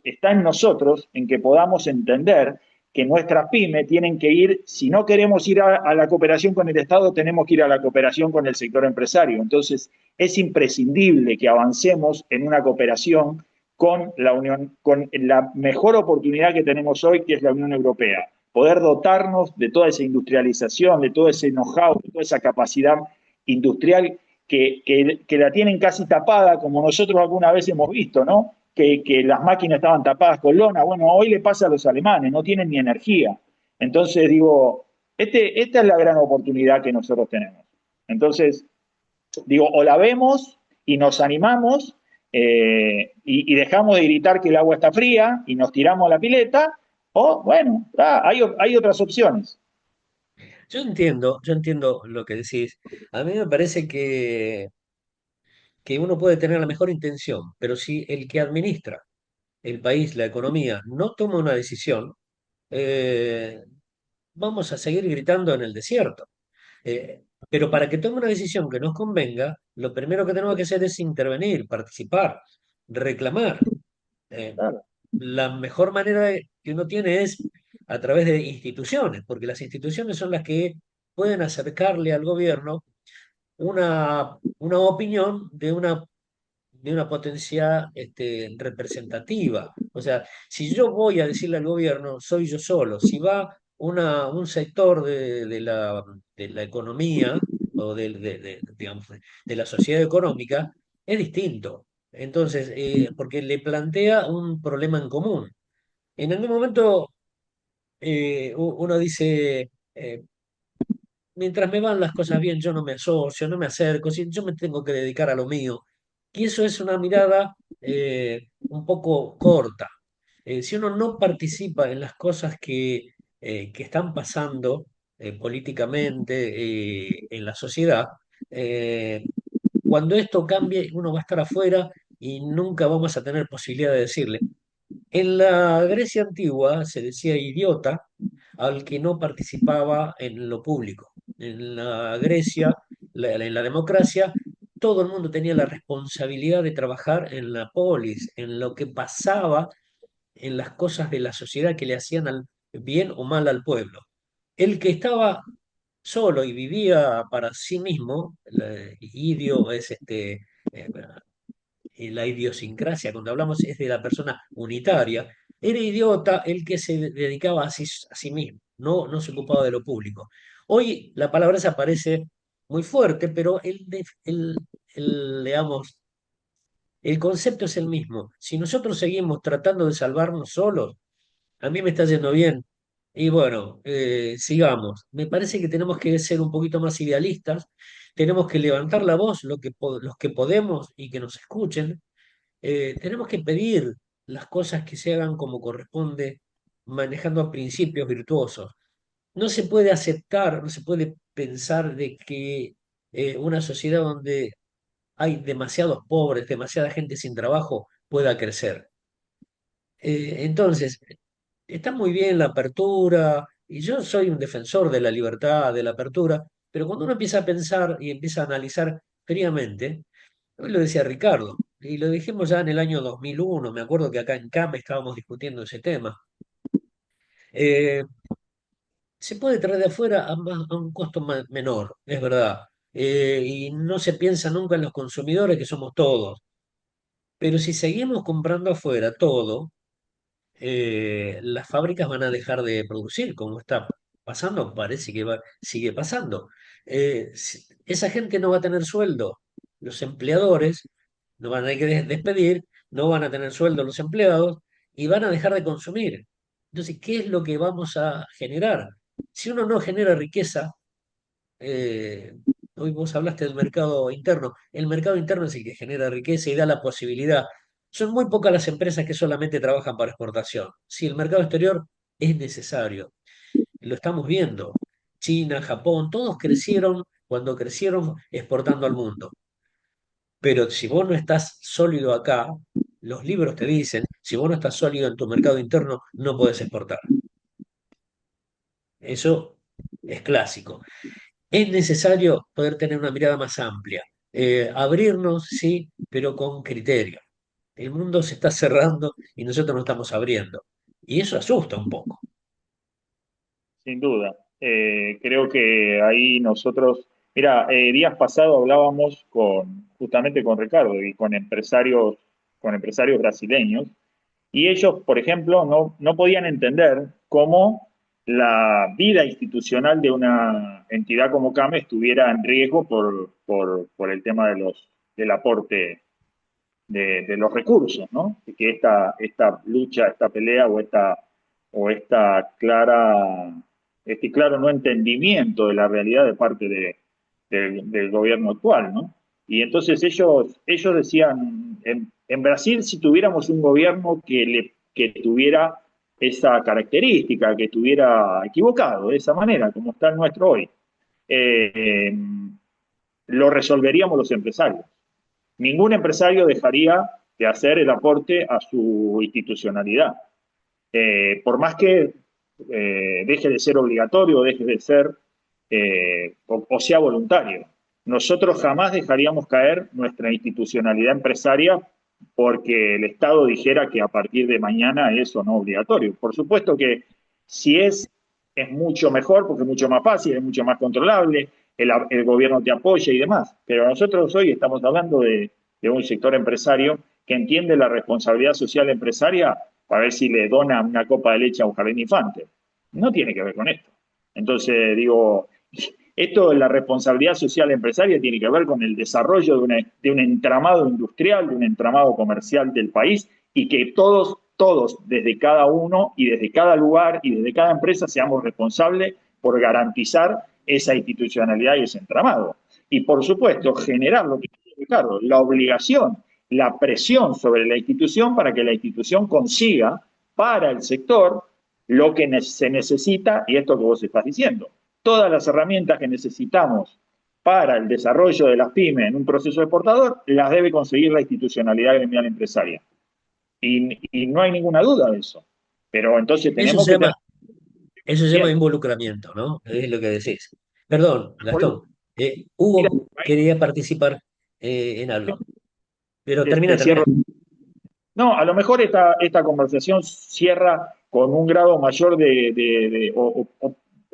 [SPEAKER 2] está en nosotros, en que podamos entender que nuestras pymes tienen que ir, si no queremos ir a la cooperación con el Estado, tenemos que ir a la cooperación con el sector empresario. Entonces, es imprescindible que avancemos en una cooperación con la Unión, con la mejor oportunidad que tenemos hoy, que es la Unión Europea. poder dotarnos de toda esa industrialización, de todo ese know-how, de toda esa capacidad industrial que la tienen casi tapada, como nosotros alguna vez hemos visto, ¿no? Que las máquinas estaban tapadas con lona. Bueno, hoy le pasa a los alemanes, no tienen ni energía. Entonces digo, esta es la gran oportunidad que nosotros tenemos. Entonces, digo, o la vemos y nos animamos y dejamos de gritar que el agua está fría y nos tiramos a la pileta, o bueno, hay otras opciones.
[SPEAKER 1] Yo entiendo lo que decís. A mí me parece que uno puede tener la mejor intención, pero si el que administra el país, la economía, no toma una decisión, eh, vamos a seguir gritando en el desierto. Pero para que tome una decisión que nos convenga, lo primero que tenemos que hacer es intervenir, participar, reclamar. Eh,
[SPEAKER 2] Claro.
[SPEAKER 1] la mejor manera que uno tiene es a través de instituciones, porque las instituciones son las que pueden acercarle al gobierno una opinión de una potencia representativa. O sea, si yo voy a decirle al gobierno, soy yo solo. Si va un sector de la economía o digamos, de la sociedad económica, es distinto. Entonces, porque le plantea un problema en común. En algún momento uno dice, mientras me van las cosas bien, yo no me asocio, no me acerco, yo me tengo que dedicar a lo mío. Y eso es una mirada un poco corta. Si uno no participa en las cosas que están pasando políticamente en la sociedad, eh, cuando esto cambie, uno va a estar afuera y nunca vamos a tener posibilidad de decirle. En la Grecia antigua se decía idiota al que no participaba en lo público. En la Grecia, en la democracia, todo el mundo tenía la responsabilidad de trabajar en la polis, en lo que pasaba, en las cosas de la sociedad que le hacían bien o mal al pueblo. El que estaba solo y vivía para sí mismo, idio es la idiosincrasia, cuando hablamos es de la persona unitaria, era idiota el que se dedicaba a sí mismo, no se ocupaba de lo público. Hoy la palabra esa parece muy fuerte, pero digamos, el concepto es el mismo. Si nosotros seguimos tratando de salvarnos solos, a mí me está yendo bien, y bueno, sigamos. Me parece que tenemos que ser un poquito más idealistas, tenemos que levantar la voz los que podemos y que nos escuchen, tenemos que pedir las cosas que se hagan como corresponde, manejando principios virtuosos. No se puede aceptar, no se puede pensar de que una sociedad donde hay demasiados pobres, demasiada gente sin trabajo, pueda crecer. Entonces, está muy bien la apertura, y yo soy un defensor de la libertad, de la apertura, pero cuando uno empieza a pensar y empieza a analizar fríamente, hoy lo decía Ricardo, y lo dijimos ya en el año 2001. Me acuerdo que acá en CAME estábamos discutiendo ese tema. Eh, Se puede traer de afuera a un costo menor, es verdad. Y no se piensa nunca en los consumidores, que somos todos. Pero si seguimos comprando afuera todo, las fábricas van a dejar de producir, como está pasando, parece que sigue pasando. Esa gente no va a tener sueldo, los empleadores no van a tener que despedir, no van a tener sueldo los empleados y van a dejar de consumir. Entonces, ¿qué es lo que vamos a generar? Si uno no genera riqueza, eh, hoy vos hablaste del mercado interno. El mercado interno es el que genera riqueza y da la posibilidad. Son muy pocas las empresas que solamente trabajan para exportación. Si el mercado exterior es necesario, lo estamos viendo. China, Japón, todos crecieron cuando crecieron exportando al mundo. Pero si vos no estás sólido acá, los libros te dicen, si vos no estás sólido en tu mercado interno, no podés exportar. Eso es clásico. Es necesario poder tener una mirada más amplia, abrirnos, sí, pero con criterio. El mundo se está cerrando y nosotros nos estamos abriendo. Y eso asusta un poco.
[SPEAKER 2] Sin duda. Creo que ahí nosotros, mira, días pasados hablábamos justamente con Ricardo y con empresarios brasileños, y ellos, por ejemplo, no podían entender cómo la vida institucional de una entidad como CAME estuviera en riesgo por el tema del aporte de los recursos, ¿no? Que esta lucha, esta pelea o este claro no entendimiento de la realidad de parte del gobierno actual, ¿no? Y entonces ellos decían, en Brasil si tuviéramos un gobierno que tuviera esa característica, que estuviera equivocado de esa manera, como está el nuestro hoy, eh, lo resolveríamos los empresarios. Ningún empresario dejaría de hacer el aporte a su institucionalidad. Por más que deje de ser obligatorio, deje de ser o sea voluntario. Nosotros jamás dejaríamos caer nuestra institucionalidad empresaria porque el Estado dijera que a partir de mañana eso no es obligatorio. Por supuesto que si es mucho mejor porque es mucho más fácil, es mucho más controlable, el gobierno te apoya y demás. Pero nosotros hoy estamos hablando de un sector empresario que entiende la responsabilidad social empresaria para ver si le dona una copa de leche a un jardín infante. No tiene que ver con esto. Entonces, digo, esto de la responsabilidad social empresaria tiene que ver con el desarrollo de un entramado industrial, de un entramado comercial del país y que todos, desde cada uno y desde cada lugar y desde cada empresa, seamos responsables por garantizar esa institucionalidad y ese entramado. Y por supuesto, generar lo que dice Ricardo, la obligación, la presión sobre la institución para que la institución consiga para el sector lo que se necesita, y esto que vos estás diciendo, todas las herramientas que necesitamos para el desarrollo de las pymes en un proceso exportador, las debe conseguir la institucionalidad gremial empresaria. Y no hay ninguna duda de eso. Pero entonces
[SPEAKER 1] Eso
[SPEAKER 2] tenemos
[SPEAKER 1] se
[SPEAKER 2] que tener
[SPEAKER 1] llama, eso se llama
[SPEAKER 2] bien.
[SPEAKER 1] involucramiento, ¿no? Es lo que decís. Perdón,
[SPEAKER 2] Por eso,
[SPEAKER 1] Gastón.
[SPEAKER 2] mira,
[SPEAKER 1] Hugo quería participar en algo, pero termina,
[SPEAKER 2] te cierro.
[SPEAKER 1] termina.
[SPEAKER 2] No, a lo mejor esta conversación cierra con un grado mayor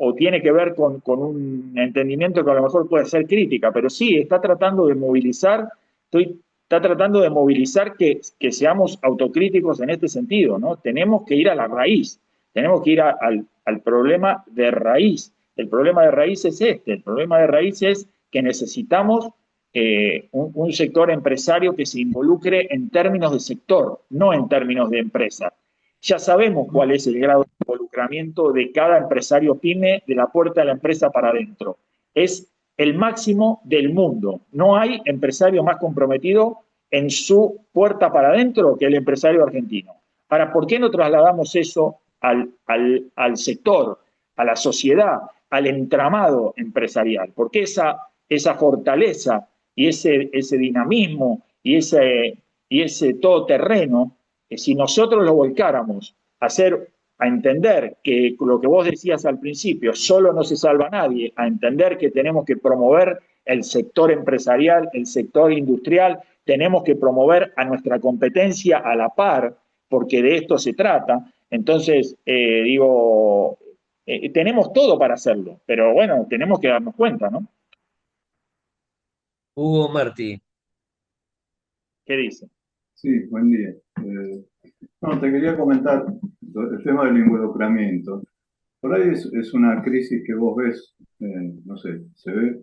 [SPEAKER 2] o tiene que ver con un entendimiento que a lo mejor puede ser crítica, pero sí, está tratando de movilizar, está tratando de movilizar que seamos autocríticos en este sentido, ¿no? Tenemos que ir a la raíz, tenemos que ir al problema de raíz. El problema de raíz es este, el problema de raíz es que necesitamos un sector empresario que se involucre en términos de sector, no en términos de empresa. Ya sabemos cuál es el grado de involucramiento de cada empresario pyme de la puerta de la empresa para adentro. Es el máximo del mundo. No hay empresario más comprometido en su puerta para adentro que el empresario argentino. Ahora, ¿por qué no trasladamos eso al sector, a la sociedad, al entramado empresarial? Porque esa fortaleza y ese dinamismo y ese todoterreno, si nosotros lo volcáramos a entender que lo que vos decías al principio, solo no se salva a nadie, a entender que tenemos que promover el sector empresarial, el sector industrial, tenemos que promover a nuestra competencia a la par, porque de esto se trata. Entonces, tenemos todo para hacerlo, pero bueno, tenemos que darnos cuenta, ¿no?
[SPEAKER 1] Hugo Martí.
[SPEAKER 2] ¿Qué dice?
[SPEAKER 5] Sí, buen día. No, te quería comentar el tema del involucramiento. Por ahí es una crisis que vos ves, no sé, se ve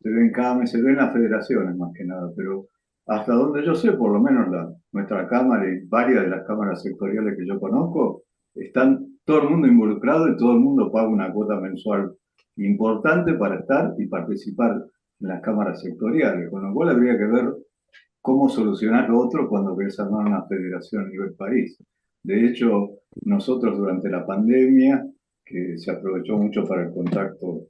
[SPEAKER 5] en CAME, se ve en las federaciones más que nada, pero hasta donde yo sé, por lo menos nuestra Cámara y varias de las cámaras sectoriales que yo conozco, están todo el mundo involucrado y todo el mundo paga una cuota mensual importante para estar y participar en las cámaras sectoriales, con lo cual habría que ver cómo solucionar lo otro cuando querés armar una federación a nivel país. De hecho, nosotros durante la pandemia, que se aprovechó mucho para el contacto,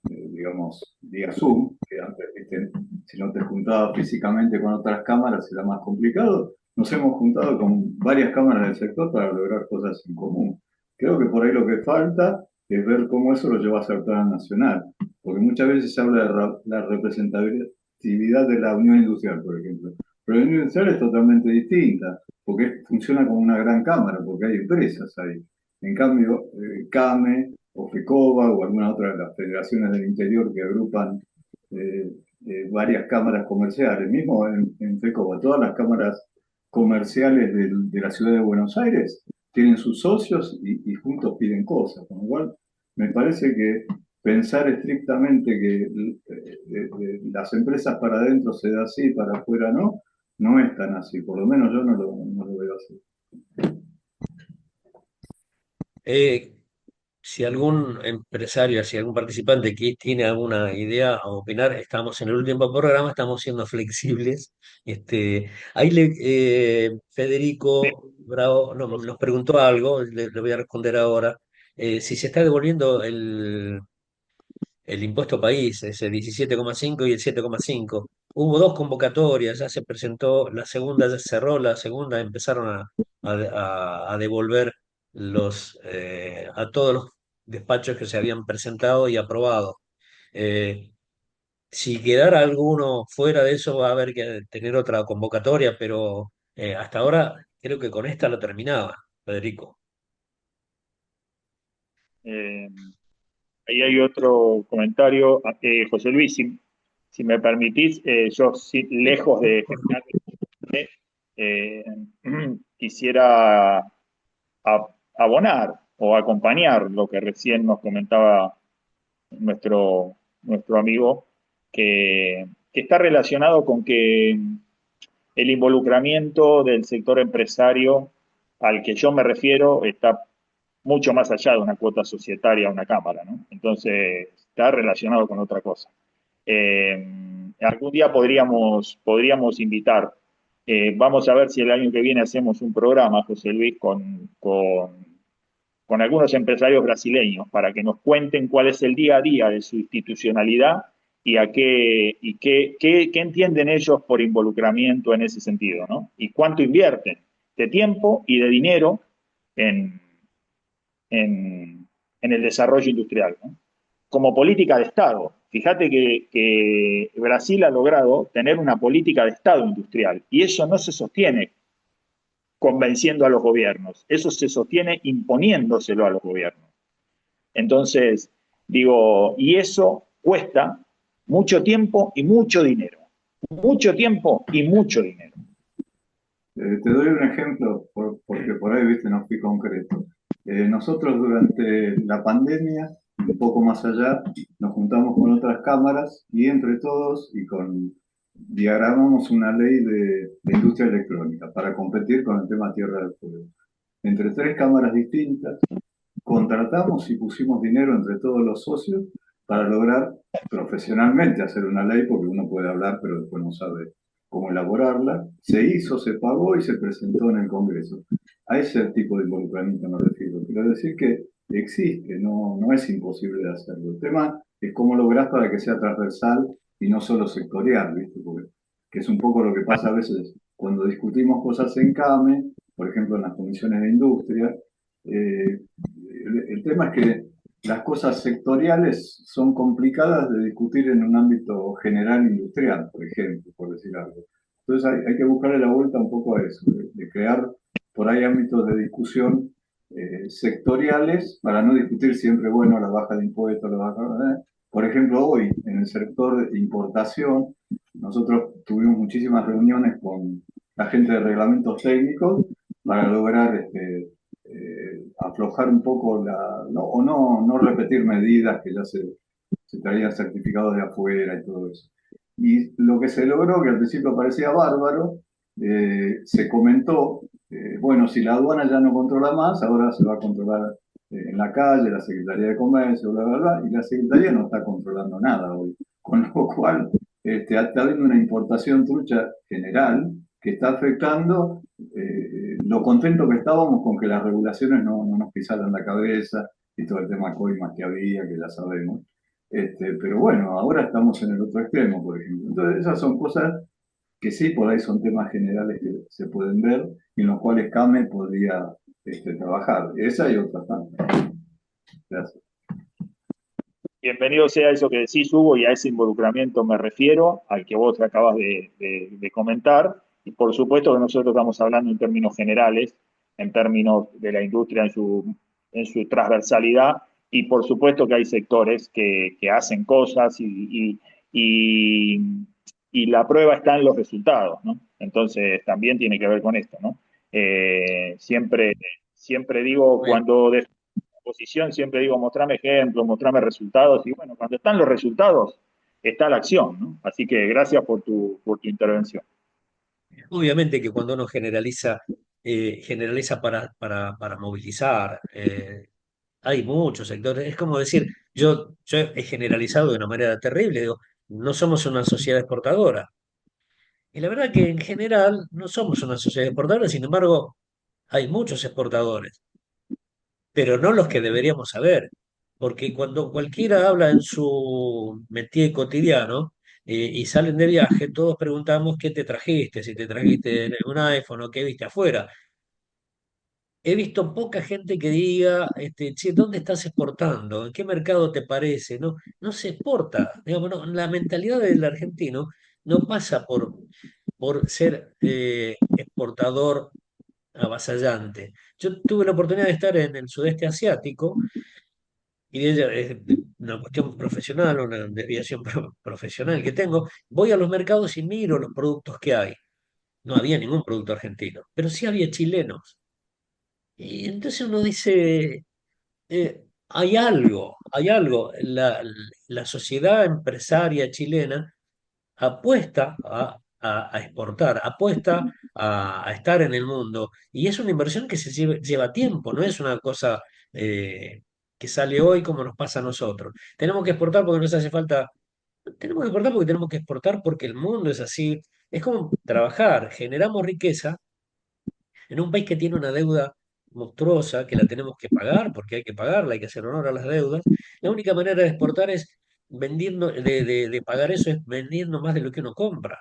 [SPEAKER 5] digamos, vía Zoom, que antes, ¿viste? Si no te juntabas físicamente con otras cámaras era más complicado, nos hemos juntado con varias cámaras del sector para lograr cosas en común. Creo que por ahí lo que falta es ver cómo eso lo llevas al plan nacional, porque muchas veces se habla de la representabilidad actividad de la Unión Industrial, por ejemplo. Pero la Unión Industrial es totalmente distinta, porque funciona como una gran cámara, porque hay empresas ahí. En cambio, CAME o FECOBA o alguna otra de las federaciones del interior que agrupan eh, varias cámaras comerciales, mismo en FECOBA, todas las cámaras comerciales de la ciudad de Buenos Aires tienen sus socios y juntos piden cosas. Con lo cual, me parece que pensar estrictamente que las empresas para adentro se da así, para afuera no, no es tan así. Por lo menos yo no lo veo así.
[SPEAKER 1] Eh, si algún empresario, si algún participante que tiene alguna idea a opinar, estamos en el último programa, estamos siendo flexibles. Federico Bravo nos preguntó algo, le voy a responder ahora. Si se está devolviendo el impuesto país, ese 17,5 y el 7,5. Hubo dos convocatorias, ya se presentó, la segunda ya cerró, la segunda empezaron a devolver a todos los despachos que se habían presentado y aprobado. Eh, si quedara alguno fuera de eso, va a haber que tener otra convocatoria, pero hasta ahora creo que con esta lo terminaba, Federico.
[SPEAKER 2] Eh, Ahí hay otro comentario. José Luis, si me permitís, yo lejos de eh, quisiera abonar o acompañar lo que recién nos comentaba nuestro amigo, que está relacionado con que el involucramiento del sector empresario al que yo me refiero está mucho más allá de una cuota societaria a una cámara, ¿no? Entonces, está relacionado con otra cosa. Algún día podríamos invitar. Vamos a ver si el año que viene hacemos un programa, José Luis, con algunos empresarios brasileños para que nos cuenten cuál es el día a día de su institucionalidad qué entienden ellos por involucramiento en ese sentido, ¿no? Y cuánto invierten de tiempo y de dinero en, en el desarrollo industrial, ¿no? Como política de Estado. Fíjate que Brasil ha logrado tener una política de Estado industrial y eso no se sostiene convenciendo a los gobiernos, eso se sostiene imponiéndoselo a los gobiernos. Entonces, digo, y eso cuesta mucho tiempo y mucho dinero. Mucho tiempo y mucho dinero.
[SPEAKER 5] Te doy un ejemplo, porque por ahí, viste, no fui concreto. Nosotros durante la pandemia, un poco más allá, nos juntamos con otras cámaras y entre todos diagramamos una ley de industria electrónica para competir con el tema Tierra del Fuego. Entre tres cámaras distintas, contratamos y pusimos dinero entre todos los socios para lograr profesionalmente hacer una ley, porque uno puede hablar pero después no sabe cómo elaborarla. Se hizo, se pagó y se presentó en el Congreso. A ese tipo de involucramiento me refiero. Quiero decir que existe, no es imposible de hacerlo. El tema es cómo lográs para que sea transversal y no solo sectorial, ¿viste? Porque, que es un poco lo que pasa a veces cuando discutimos cosas en CAME, por ejemplo en las comisiones de industria. El tema es que las cosas sectoriales son complicadas de discutir en un ámbito general industrial, por ejemplo, por decir algo. Entonces hay que buscarle la vuelta un poco a eso, de crear por ahí ámbitos de discusión sectoriales para no discutir siempre, bueno, la baja de impuestos, la baja. Por ejemplo, hoy en el sector de importación, nosotros tuvimos muchísimas reuniones con la gente de reglamentos técnicos para lograr aflojar un poco no repetir medidas que ya se traían certificados de afuera y todo eso. Y lo que se logró, que al principio parecía bárbaro, se comentó, bueno, si la aduana ya no controla más, ahora se va a controlar en la calle, la Secretaría de Comercio, bla, bla, bla, y la Secretaría no está controlando nada hoy. Con lo cual, está habiendo una importación trucha general que está afectando lo contento que estábamos con que las regulaciones no nos pisaran la cabeza y todo el tema coimas que había, que ya sabemos. Pero bueno, ahora estamos en el otro extremo, por ejemplo. Entonces, esas son cosas que sí, por ahí son temas generales que se pueden ver y en los cuales CAME podría trabajar. Esa y otras tantas. Gracias.
[SPEAKER 2] Bienvenido sea eso que decís, Hugo, y a ese involucramiento me refiero, al que vos acabas de comentar. Y por supuesto que nosotros estamos hablando en términos generales, en términos de la industria en su transversalidad, y por supuesto que hay sectores que hacen cosas y, y la prueba está en los resultados, ¿no? Entonces también tiene que ver con esto, ¿no? Siempre siempre digo,
[SPEAKER 1] Bueno,
[SPEAKER 2] cuando de posición, siempre digo, mostrame ejemplos, mostrame resultados, y bueno, cuando están los resultados, está la acción, ¿no? Así que gracias por tu intervención.
[SPEAKER 1] obviamente que cuando uno generaliza, generaliza para movilizar. Hay muchos sectores. Es como decir, yo he generalizado de una manera terrible, digo, no somos una sociedad exportadora. Y la verdad que en general no somos una sociedad exportadora, sin embargo, hay muchos exportadores, pero no los que deberíamos saber. Porque cuando cualquiera habla en su métier cotidiano y salen de viaje, todos preguntamos qué te trajiste, si te trajiste un iPhone o qué viste afuera. He visto poca gente que diga, che, ¿dónde estás exportando? ¿En qué mercado te parece? No, no se exporta. Digamos, la mentalidad del argentino no pasa por ser exportador avasallante. Yo tuve la oportunidad de estar en el sudeste asiático y es una cuestión profesional, una desviación profesional que tengo. Voy a los mercados y miro los productos que hay. No había ningún producto argentino, pero sí había chilenos. Y entonces uno dice, hay algo. La sociedad empresaria chilena apuesta a exportar, apuesta a estar en el mundo. Y es una inversión que lleva tiempo, no es una cosa que sale hoy como nos pasa a nosotros. Tenemos que exportar porque nos hace falta, tenemos que exportar porque tenemos que exportar porque el mundo es así. Es como trabajar, generamos riqueza en un país que tiene una deuda monstruosa, que la tenemos que pagar, porque hay que pagarla, hay que hacer honor a las deudas, la única manera de exportar es vendiendo, de pagar eso es vendiendo más de lo que uno compra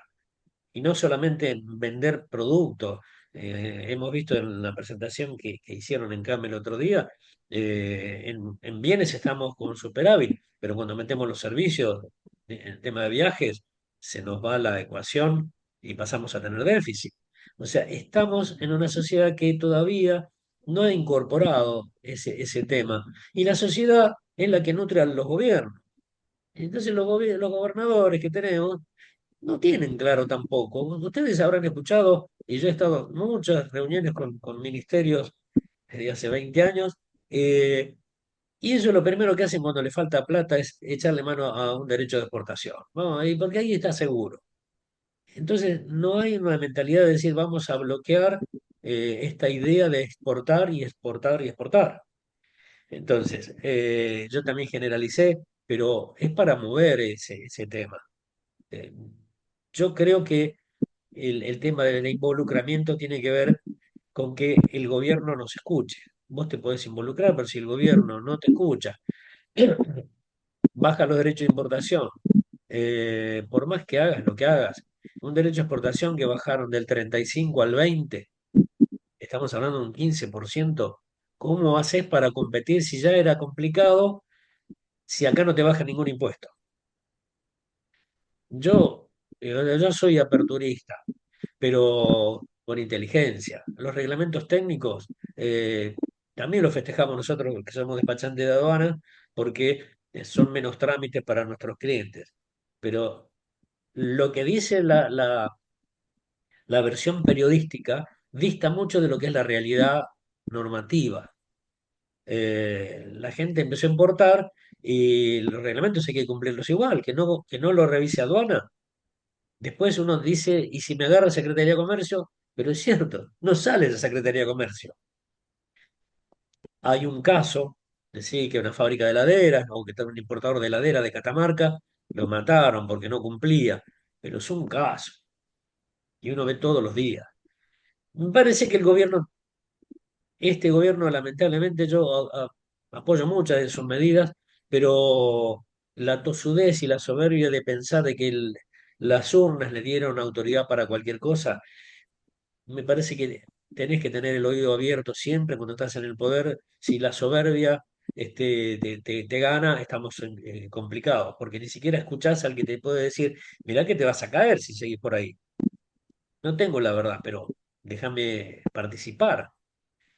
[SPEAKER 1] y no solamente en vender productos. Hemos visto en la presentación que hicieron en CAM el otro día, en bienes estamos con superávit, pero cuando metemos los servicios, el tema de viajes, se nos va la ecuación y pasamos a tener déficit. O sea, estamos en una sociedad que todavía no ha incorporado ese tema y la sociedad es la que nutre a los gobiernos. Entonces los gobernadores que tenemos no tienen claro tampoco. Ustedes habrán escuchado, y yo he estado en muchas reuniones con ministerios desde hace 20 años, eh, y ellos lo primero que hacen cuando les falta plata es echarle mano a un derecho de exportación, ¿no? Y porque ahí está seguro. Entonces, no hay una mentalidad de decir vamos a bloquear esta idea de exportar y exportar y exportar. Entonces, yo también generalicé, pero es para mover ese tema. Eh, yo creo que el tema del involucramiento tiene que ver con que el gobierno nos escuche. Vos te podés involucrar, pero si el gobierno no te escucha, baja los derechos de importación. Por más que hagas lo que hagas, un derecho de exportación que bajaron del 35 al 20, estamos hablando de un 15%. ¿Cómo haces para competir si ya era complicado, si acá no te baja ningún impuesto? Yo, yo soy aperturista, pero con inteligencia. Los reglamentos técnicos también los festejamos nosotros que somos despachantes de aduana porque son menos trámites para nuestros clientes. Pero lo que dice la versión periodística dista mucho de lo que es la realidad normativa. La gente empezó a importar y los reglamentos hay que cumplirlos igual, que no lo revise aduana. Después uno dice, ¿y si me agarra Secretaría de Comercio? Pero es cierto, no sale de Secretaría de Comercio. Hay un caso, decir que una fábrica de heladeras, o que está un importador de heladera de Catamarca, lo mataron porque no cumplía. Pero es un caso, y uno ve todos los días. Me parece que el gobierno, este gobierno, lamentablemente, yo apoyo muchas de sus medidas, pero la tosudez y la soberbia de pensar de que las urnas le dieron autoridad para cualquier cosa. Me parece que tenés que tener el oído abierto siempre cuando estás en el poder. Si la soberbia te gana, estamos complicados, porque ni siquiera escuchás al que te puede decir, mirá que te vas a caer si seguís por ahí. No tengo la verdad, pero déjame participar.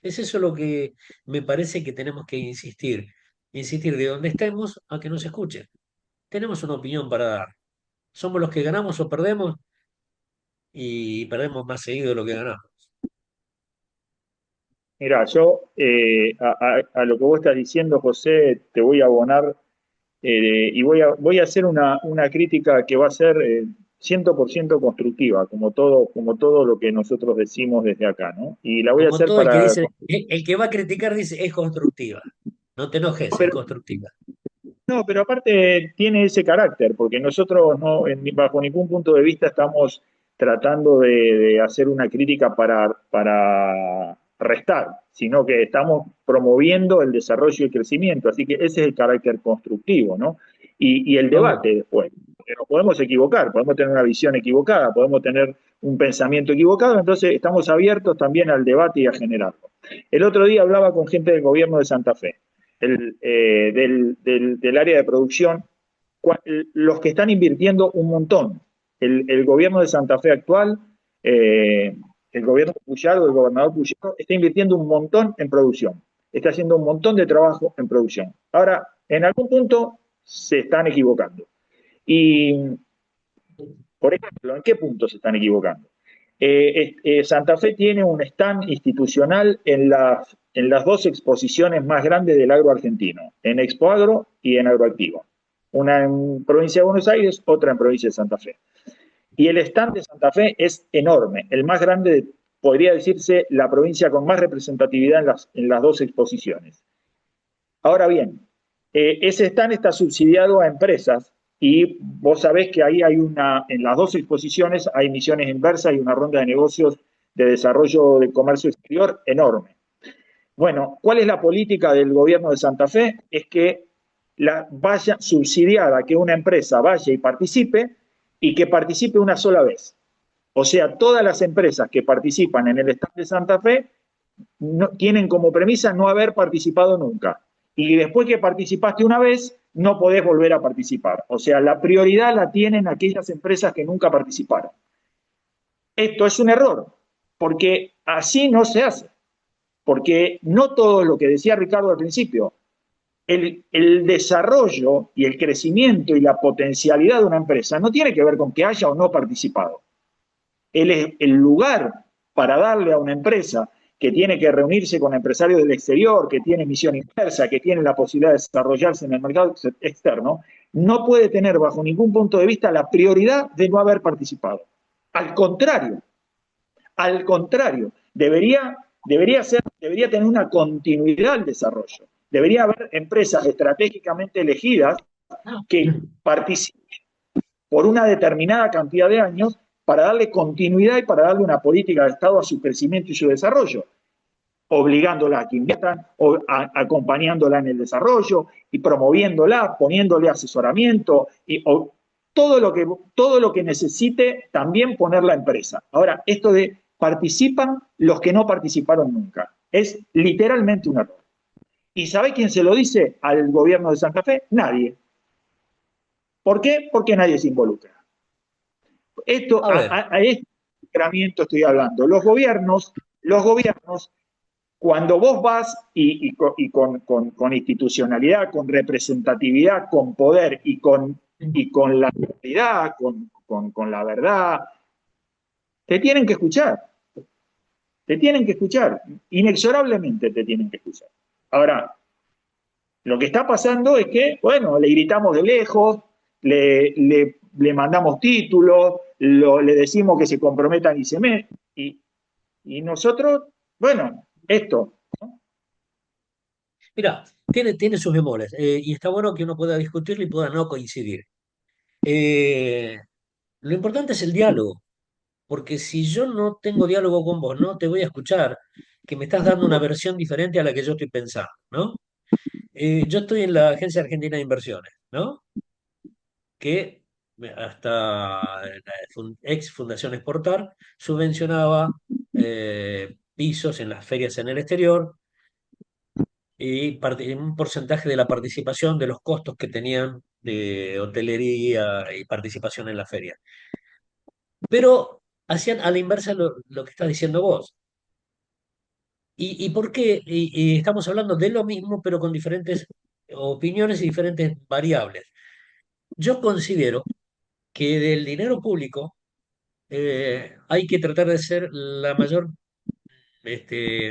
[SPEAKER 1] Es eso lo que me parece que tenemos que insistir. Insistir de donde estemos a que nos escuchen. Tenemos una opinión para dar. Somos los que ganamos o perdemos y perdemos más seguido de lo que ganamos.
[SPEAKER 2] Mira, yo a lo que vos estás diciendo, José, te voy a abonar y voy a hacer una crítica que va a ser 100% constructiva, como todo lo que nosotros decimos desde acá, ¿no? Y la voy a
[SPEAKER 1] Como
[SPEAKER 2] hacer
[SPEAKER 1] todo el que
[SPEAKER 2] para...
[SPEAKER 1] dice, el que va a criticar dice es constructiva. No te enojes, es constructiva.
[SPEAKER 2] No, pero aparte tiene ese carácter, porque nosotros no, bajo ningún punto de vista estamos tratando de hacer una crítica para restar, sino que estamos promoviendo el desarrollo y el crecimiento. Así que ese es el carácter constructivo, ¿no? Y el
[SPEAKER 1] Vamos,
[SPEAKER 2] debate después. Porque nos podemos equivocar, podemos tener una visión equivocada, podemos tener un pensamiento equivocado, entonces estamos abiertos también al debate y a generarlo. El otro día hablaba con gente del gobierno de Santa Fe del área de producción, los que están invirtiendo un montón. El gobierno de Santa Fe actual, eh, el gobierno de Puyaro, el gobernador Puyaro, está invirtiendo un montón en producción. Está haciendo un montón de trabajo en producción. Ahora, en algún punto se están equivocando. Y, por ejemplo, ¿en qué punto se están equivocando? Santa Fe tiene un stand institucional en las dos exposiciones más grandes del agro argentino, en Expoagro y en Agroactivo. Una en provincia de Buenos Aires, otra en provincia de Santa Fe. Y el stand de Santa Fe es enorme, el más grande, podría decirse, la provincia con más representatividad en las dos exposiciones. Ahora bien, ese stand está subsidiado a empresas y vos sabés que ahí en las dos exposiciones hay misiones inversas y una ronda de negocios de desarrollo de comercio exterior enorme. Bueno, ¿cuál es la política del gobierno de Santa Fe? Es que vaya subsidiada, que una empresa vaya y participe una sola vez. O sea, todas las empresas que participan en el stand de Santa Fe tienen como premisa no haber participado nunca. Y después que participaste una vez, no podés volver a participar. O sea, la prioridad la tienen aquellas empresas que nunca participaron. Esto es un error, porque así no se hace. Porque no todo lo que decía Ricardo al principio, el desarrollo y el crecimiento y la potencialidad de una empresa no tiene que ver con que haya o no participado. El lugar para darle a una empresa que tiene que reunirse con empresarios del exterior, que tiene misión inversa, que tiene la posibilidad de desarrollarse en el mercado externo, no puede tener bajo ningún punto de vista la prioridad de no haber participado. Al contrario, debería tener una continuidad al desarrollo. Debería haber empresas estratégicamente elegidas que participen por una determinada cantidad de años para darle continuidad y para darle una política de Estado a su crecimiento y su desarrollo, obligándola a que inviertan, acompañándola en el desarrollo y promoviéndola, poniéndole asesoramiento todo lo que necesite también poner la empresa. Ahora, esto de participan los que no participaron nunca, es literalmente un error. ¿Y sabe quién se lo dice al gobierno de Santa Fe? Nadie. ¿Por qué? Porque nadie se involucra.
[SPEAKER 1] a ver,
[SPEAKER 2] A este involucramiento estoy hablando. Los gobiernos, cuando vos vas y con institucionalidad, con representatividad, con poder y con la realidad, con la verdad, te tienen que escuchar. Te tienen que escuchar. Inexorablemente te tienen que escuchar. Ahora, lo que está pasando es que, bueno, le gritamos de lejos, le mandamos títulos, le decimos que se comprometan y nosotros, bueno, esto, ¿no?
[SPEAKER 1] mira, tiene sus bemoles y está bueno que uno pueda discutirlo y pueda no coincidir. Eh, lo importante es el diálogo, porque si yo no tengo diálogo con vos, no te voy a escuchar, que me estás dando una versión diferente a la que yo estoy pensando, ¿no? Yo estoy en la Agencia Argentina de Inversiones, ¿no? Que hasta la ex Fundación Exportar subvencionaba pisos en las ferias en el exterior y un porcentaje de la participación de los costos que tenían de hotelería y participación en la feria. Pero hacían a la inversa lo que estás diciendo vos. ¿Y por qué? Y estamos hablando de lo mismo, pero con diferentes opiniones y diferentes variables. Yo considero que del dinero público hay que tratar de ser la mayor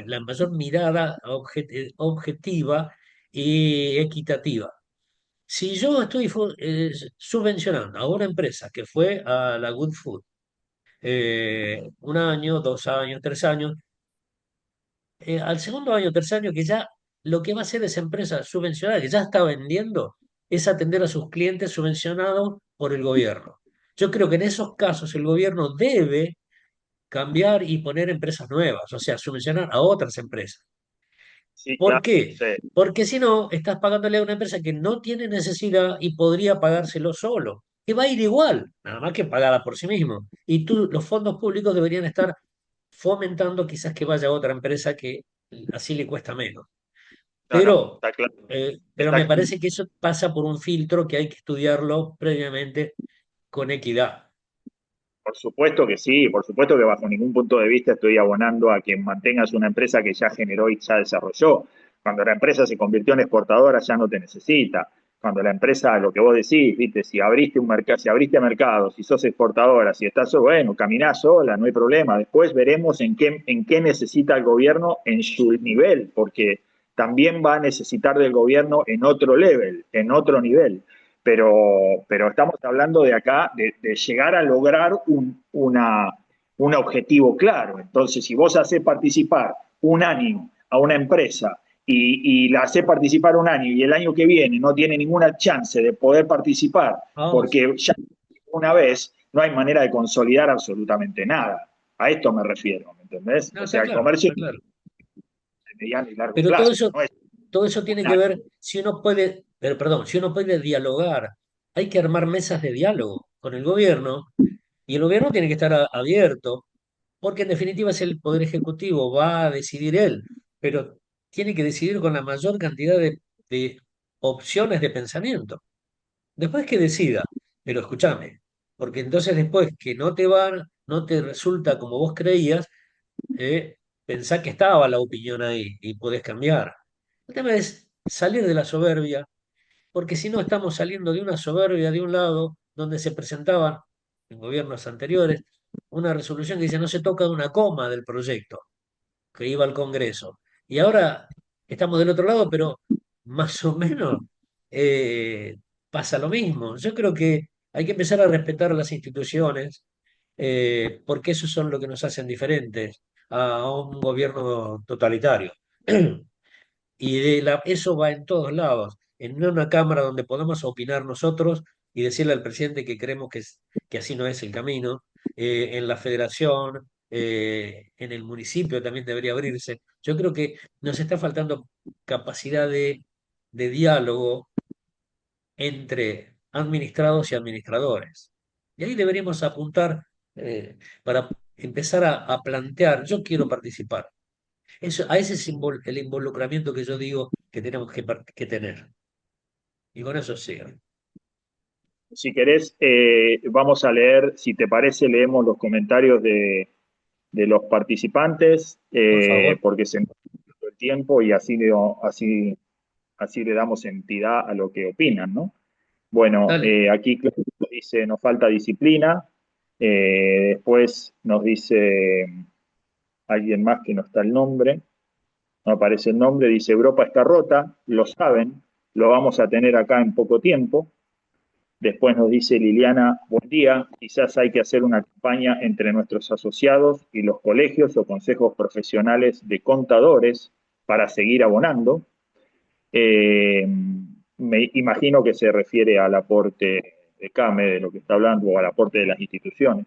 [SPEAKER 1] la mayor mirada objetiva y equitativa. Si yo estoy subvencionando a una empresa que fue a la Good Food, 1 año, 2 años, 3 años, al segundo año, tercer año, que ya lo que va a hacer esa empresa subvencionada, que ya está vendiendo, es atender a sus clientes subvencionados por el gobierno. Yo creo que en esos casos el gobierno debe cambiar y poner empresas nuevas, o sea, subvencionar a otras empresas.
[SPEAKER 2] Sí,
[SPEAKER 1] ¿Por
[SPEAKER 2] claro,
[SPEAKER 1] qué?
[SPEAKER 2] sí.
[SPEAKER 1] Porque si no, estás pagándole a una empresa que no tiene necesidad y podría pagárselo solo, que va a ir igual, nada más que pagada por sí mismo. Y los fondos públicos deberían estar fomentando quizás que vaya a otra empresa que así le cuesta menos.
[SPEAKER 2] No, no,
[SPEAKER 1] Pero,
[SPEAKER 2] está claro.
[SPEAKER 1] pero
[SPEAKER 2] Está
[SPEAKER 1] me parece que eso pasa por un filtro que hay que estudiarlo previamente con equidad.
[SPEAKER 2] Por supuesto que sí, por supuesto que bajo ningún punto de vista estoy abonando a que mantengas una empresa que ya generó y ya desarrolló. Cuando la empresa se convirtió en exportadora ya no te necesita. Cuando la empresa, lo que vos decís, viste, si abriste un mercado, si abriste mercados, si sos exportadora, si estás, bueno, caminás sola, no hay problema. Después veremos en qué necesita el gobierno en su nivel, porque también va a necesitar del gobierno en otro level, en otro nivel, pero estamos hablando de acá, de llegar a lograr un objetivo claro. Entonces, si vos haces participar 1 año a una empresa y la haces participar 1 año y el año que viene no tiene ninguna chance de poder participar
[SPEAKER 1] Vamos,
[SPEAKER 2] porque ya una vez, no hay manera de consolidar absolutamente nada. A esto me refiero, ¿me entendés?
[SPEAKER 1] no,
[SPEAKER 2] O
[SPEAKER 1] está
[SPEAKER 2] sea, el
[SPEAKER 1] claro,
[SPEAKER 2] comercio
[SPEAKER 1] está claro.
[SPEAKER 2] de mediano y largo
[SPEAKER 1] Pero todo
[SPEAKER 2] plazo,
[SPEAKER 1] eso,
[SPEAKER 2] no es
[SPEAKER 1] todo eso tiene
[SPEAKER 2] un
[SPEAKER 1] que
[SPEAKER 2] año.
[SPEAKER 1] ver si uno puede, pero perdón, si uno puede dialogar. Hay que armar mesas de diálogo con el gobierno y el gobierno tiene que estar abierto, porque en definitiva es el poder ejecutivo, va a decidir él, pero tiene que decidir con la mayor cantidad de opciones de pensamiento. Después que decida, pero escúchame, porque entonces después que no te resulta como vos creías, pensá que estaba la opinión ahí y podés cambiar. El tema es salir de la soberbia, porque si no estamos saliendo de una soberbia de un lado donde se presentaban en gobiernos anteriores una resolución que dice no se toca de una coma del proyecto que iba al Congreso. Y ahora estamos del otro lado, pero más o menos eh, pasa lo mismo. Yo creo que hay que empezar a respetar las instituciones, porque esos son lo que nos hacen diferentes a un gobierno totalitario. Y eso va en todos lados, en una cámara donde podamos opinar nosotros y decirle al presidente que creemos que así no es el camino, en la federación, en el municipio también debería abrirse. Yo creo que nos está faltando capacidad de diálogo entre administrados y administradores. Y ahí deberíamos apuntar, para empezar a plantear, yo quiero participar. A ese es el involucramiento que yo digo que tenemos que tener. Y con eso sí.
[SPEAKER 2] Si querés, vamos a leer, si te parece, leemos los comentarios de los participantes,
[SPEAKER 1] Por favor,
[SPEAKER 2] porque se nos el tiempo y así le damos entidad a lo que opinan, ¿no? Bueno,
[SPEAKER 1] dale.
[SPEAKER 2] aquí dice, nos falta disciplina. Después nos dice alguien más que no está el nombre, no aparece el nombre, dice, Europa está rota, lo saben, lo vamos a tener acá en poco tiempo. Después nos dice Liliana, buen día, quizás hay que hacer una campaña entre nuestros asociados y los colegios o consejos profesionales de contadores para seguir abonando. Me imagino que se refiere al aporte de CAME, de lo que está hablando, o al aporte de las instituciones.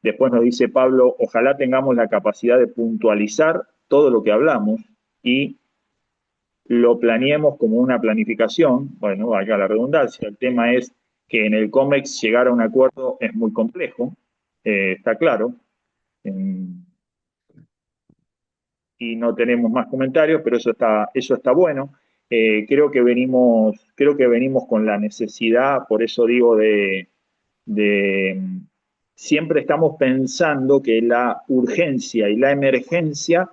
[SPEAKER 2] Después nos dice Pablo, ojalá tengamos la capacidad de puntualizar todo lo que hablamos y lo planeemos como una planificación. Bueno, valga la redundancia, el tema es que en el COMEX llegar a un acuerdo es muy complejo, está claro, y no tenemos más comentarios, pero eso está bueno. Creo que venimos con la necesidad, por eso digo, de siempre estamos pensando que la urgencia y la emergencia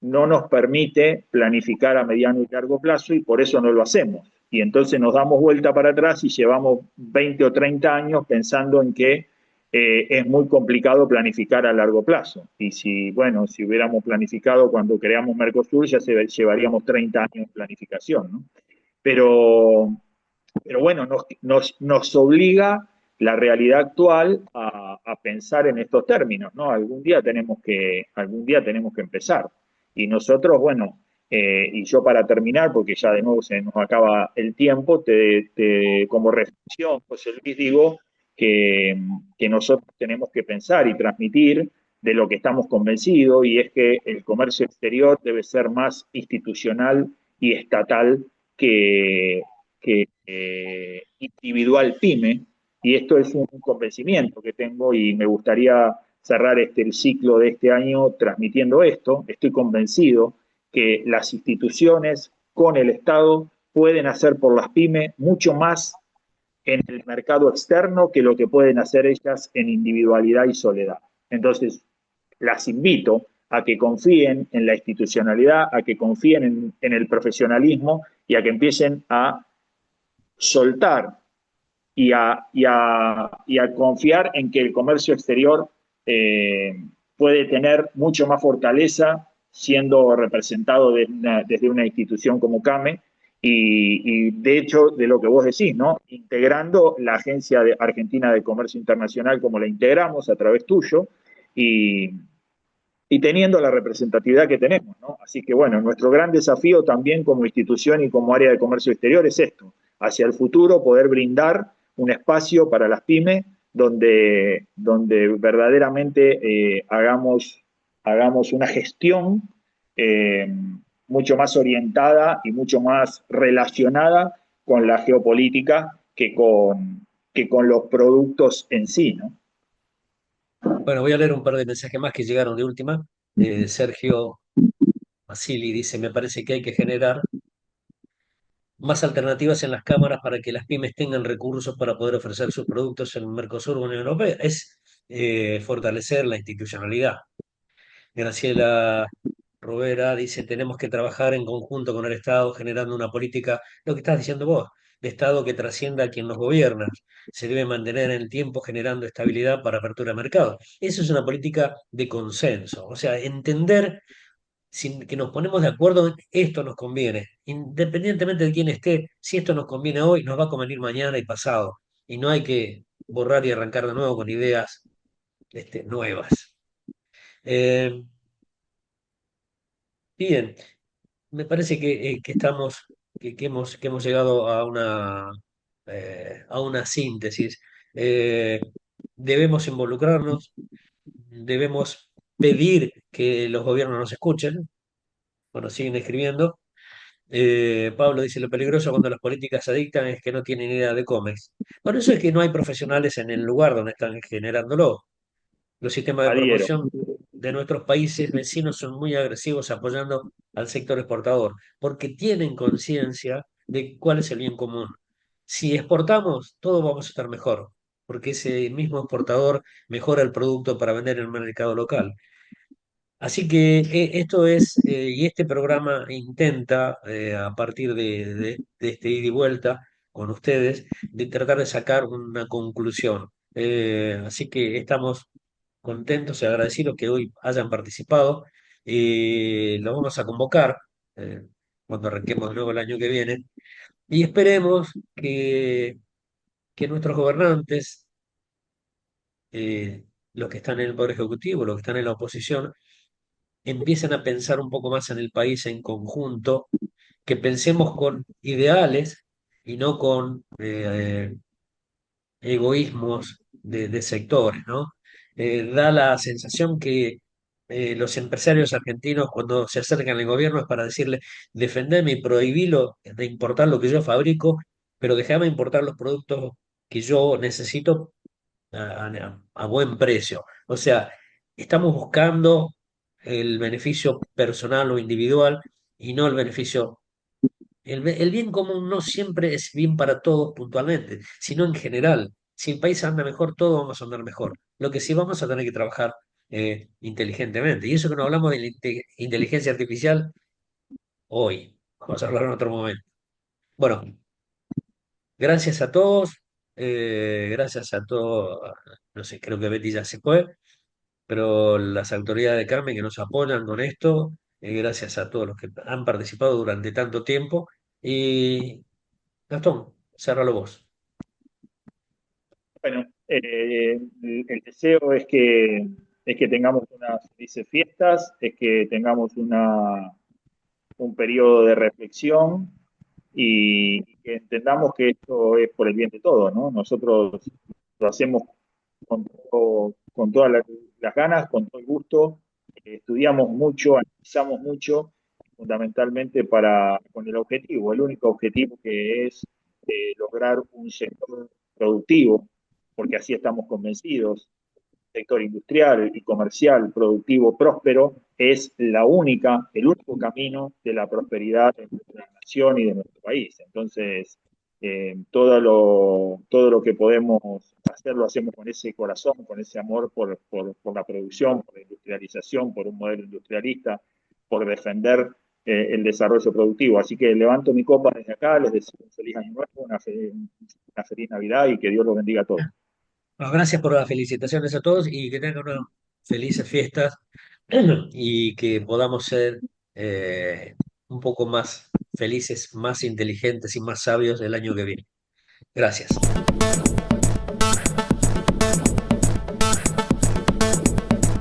[SPEAKER 2] no nos permite planificar a mediano y largo plazo y por eso no lo hacemos. Y entonces nos damos vuelta para atrás y llevamos 20 o 30 años pensando en que es muy complicado planificar a largo plazo. Y si, bueno, si hubiéramos planificado cuando creamos Mercosur, ya llevaríamos 30 años en planificación, ¿no? Pero, pero bueno, nos obliga la realidad actual a pensar en estos términos, ¿no? Algún día tenemos que empezar. Y nosotros, bueno, y yo para terminar, porque ya de nuevo se nos acaba el tiempo, como reflexión, José Luis, digo que, que nosotros tenemos que pensar y transmitir de lo que estamos convencidos, y es que el comercio exterior debe ser más institucional y estatal que individual pyme, y esto es un convencimiento que tengo y me gustaría cerrar el ciclo de este año transmitiendo esto. Estoy convencido que las instituciones con el Estado pueden hacer por las pymes mucho más en el mercado externo que lo que pueden hacer ellas en individualidad y soledad. Entonces, las invito a que confíen en la institucionalidad, a que confíen en el profesionalismo y a que empiecen a soltar y a confiar en que el comercio exterior puede tener mucho más fortaleza siendo representado desde una institución como CAME y, de hecho de lo que vos decís, ¿no? Integrando la Agencia Argentina de Comercio Internacional como la integramos a través tuyo y, y teniendo la representatividad que tenemos, ¿no? Así que bueno, nuestro gran desafío también como institución y como área de comercio exterior es esto, hacia el futuro poder brindar un espacio para las pymes donde verdaderamente hagamos una gestión eh, mucho más orientada y mucho más relacionada con la geopolítica que con los productos en sí, ¿no?
[SPEAKER 1] Bueno, voy a leer un par de mensajes más que llegaron de última. Sergio Basili dice, me parece que hay que generar más alternativas en las cámaras para que las pymes tengan recursos para poder ofrecer sus productos en Mercosur o Unión Europea. Es fortalecer la institucionalidad. Graciela Rovera dice, tenemos que trabajar en conjunto con el Estado generando una política, lo que estás diciendo vos, de Estado que trascienda a quien nos gobierna. Se debe mantener en el tiempo generando estabilidad para apertura de mercado. Eso es una política de consenso, o sea, entender que nos ponemos de acuerdo en esto nos conviene, independientemente de quién esté, si esto nos conviene hoy, nos va a convenir mañana y pasado, y no hay que borrar y arrancar de nuevo con ideas nuevas. Eh, Bien, me parece que estamos, que hemos llegado a una síntesis. Eh, Debemos involucrarnos, debemos pedir que los gobiernos nos escuchen. Bueno, siguen escribiendo. Pablo dice, lo peligroso cuando las políticas se dictan es que no tienen idea de cómics. Bueno, eso es que no hay profesionales en el lugar donde están generándolo. Los sistemas de
[SPEAKER 2] Adhiero.
[SPEAKER 1] promoción de nuestros países vecinos son muy agresivos apoyando al sector exportador, porque tienen conciencia de cuál es el bien común. Si exportamos, todos vamos a estar mejor, porque ese mismo exportador mejora el producto para vender en el mercado local. Así que esto es, y este programa intenta, a partir de este ida y vuelta con ustedes, de tratar de sacar una conclusión. Así que estamos contentos y agradecidos que hoy hayan participado. Lo vamos a convocar eh, cuando arranquemos luego el año que viene y esperemos que nuestros gobernantes, los que están en el Poder Ejecutivo, los que están en la oposición, empiecen a pensar un poco más en el país en conjunto, que pensemos con ideales y no con egoísmos de sectores, ¿no? Da la sensación que los empresarios argentinos cuando se acercan al gobierno es para decirle, defendeme y prohibilo de importar lo que yo fabrico, pero déjame importar los productos que yo necesito a buen precio. O sea, estamos buscando el beneficio personal o individual y no el beneficio. El bien común no siempre es bien para todos puntualmente, sino en general. Si el país anda mejor, todos vamos a andar mejor. Lo que sí vamos a tener que trabajar inteligentemente. Y eso que no hablamos de la inteligencia artificial hoy. Vamos a hablar en otro momento. Bueno, gracias a todos. gracias a todo, no sé, creo que Betty ya se fue, pero las autoridades de Carmen que nos apoyan con esto, gracias a todos los que han participado durante tanto tiempo. Y Gastón, cérralo vos.
[SPEAKER 2] Bueno, el deseo es que tengamos unas felices fiestas, es que tengamos un periodo de reflexión y que entendamos que esto es por el bien de todos, ¿no? Nosotros lo hacemos con todas las ganas, con todo el gusto, estudiamos mucho, analizamos mucho, fundamentalmente con el objetivo, el único objetivo que es lograr un sector productivo, porque así estamos convencidos, sector industrial y comercial, productivo, próspero, es el único camino de la prosperidad de nuestra nación y de nuestro país. Entonces, todo lo que podemos hacer lo hacemos con ese corazón, con ese amor por la producción, por la industrialización, por un modelo industrialista, por defender el desarrollo productivo. Así que levanto mi copa desde acá, les deseo un feliz año nuevo, una feliz Navidad y que Dios los bendiga a todos.
[SPEAKER 1] Bueno, gracias por las felicitaciones a todos y que tengan unas felices fiestas y que podamos ser un poco más felices, más inteligentes y más sabios el año que viene. Gracias.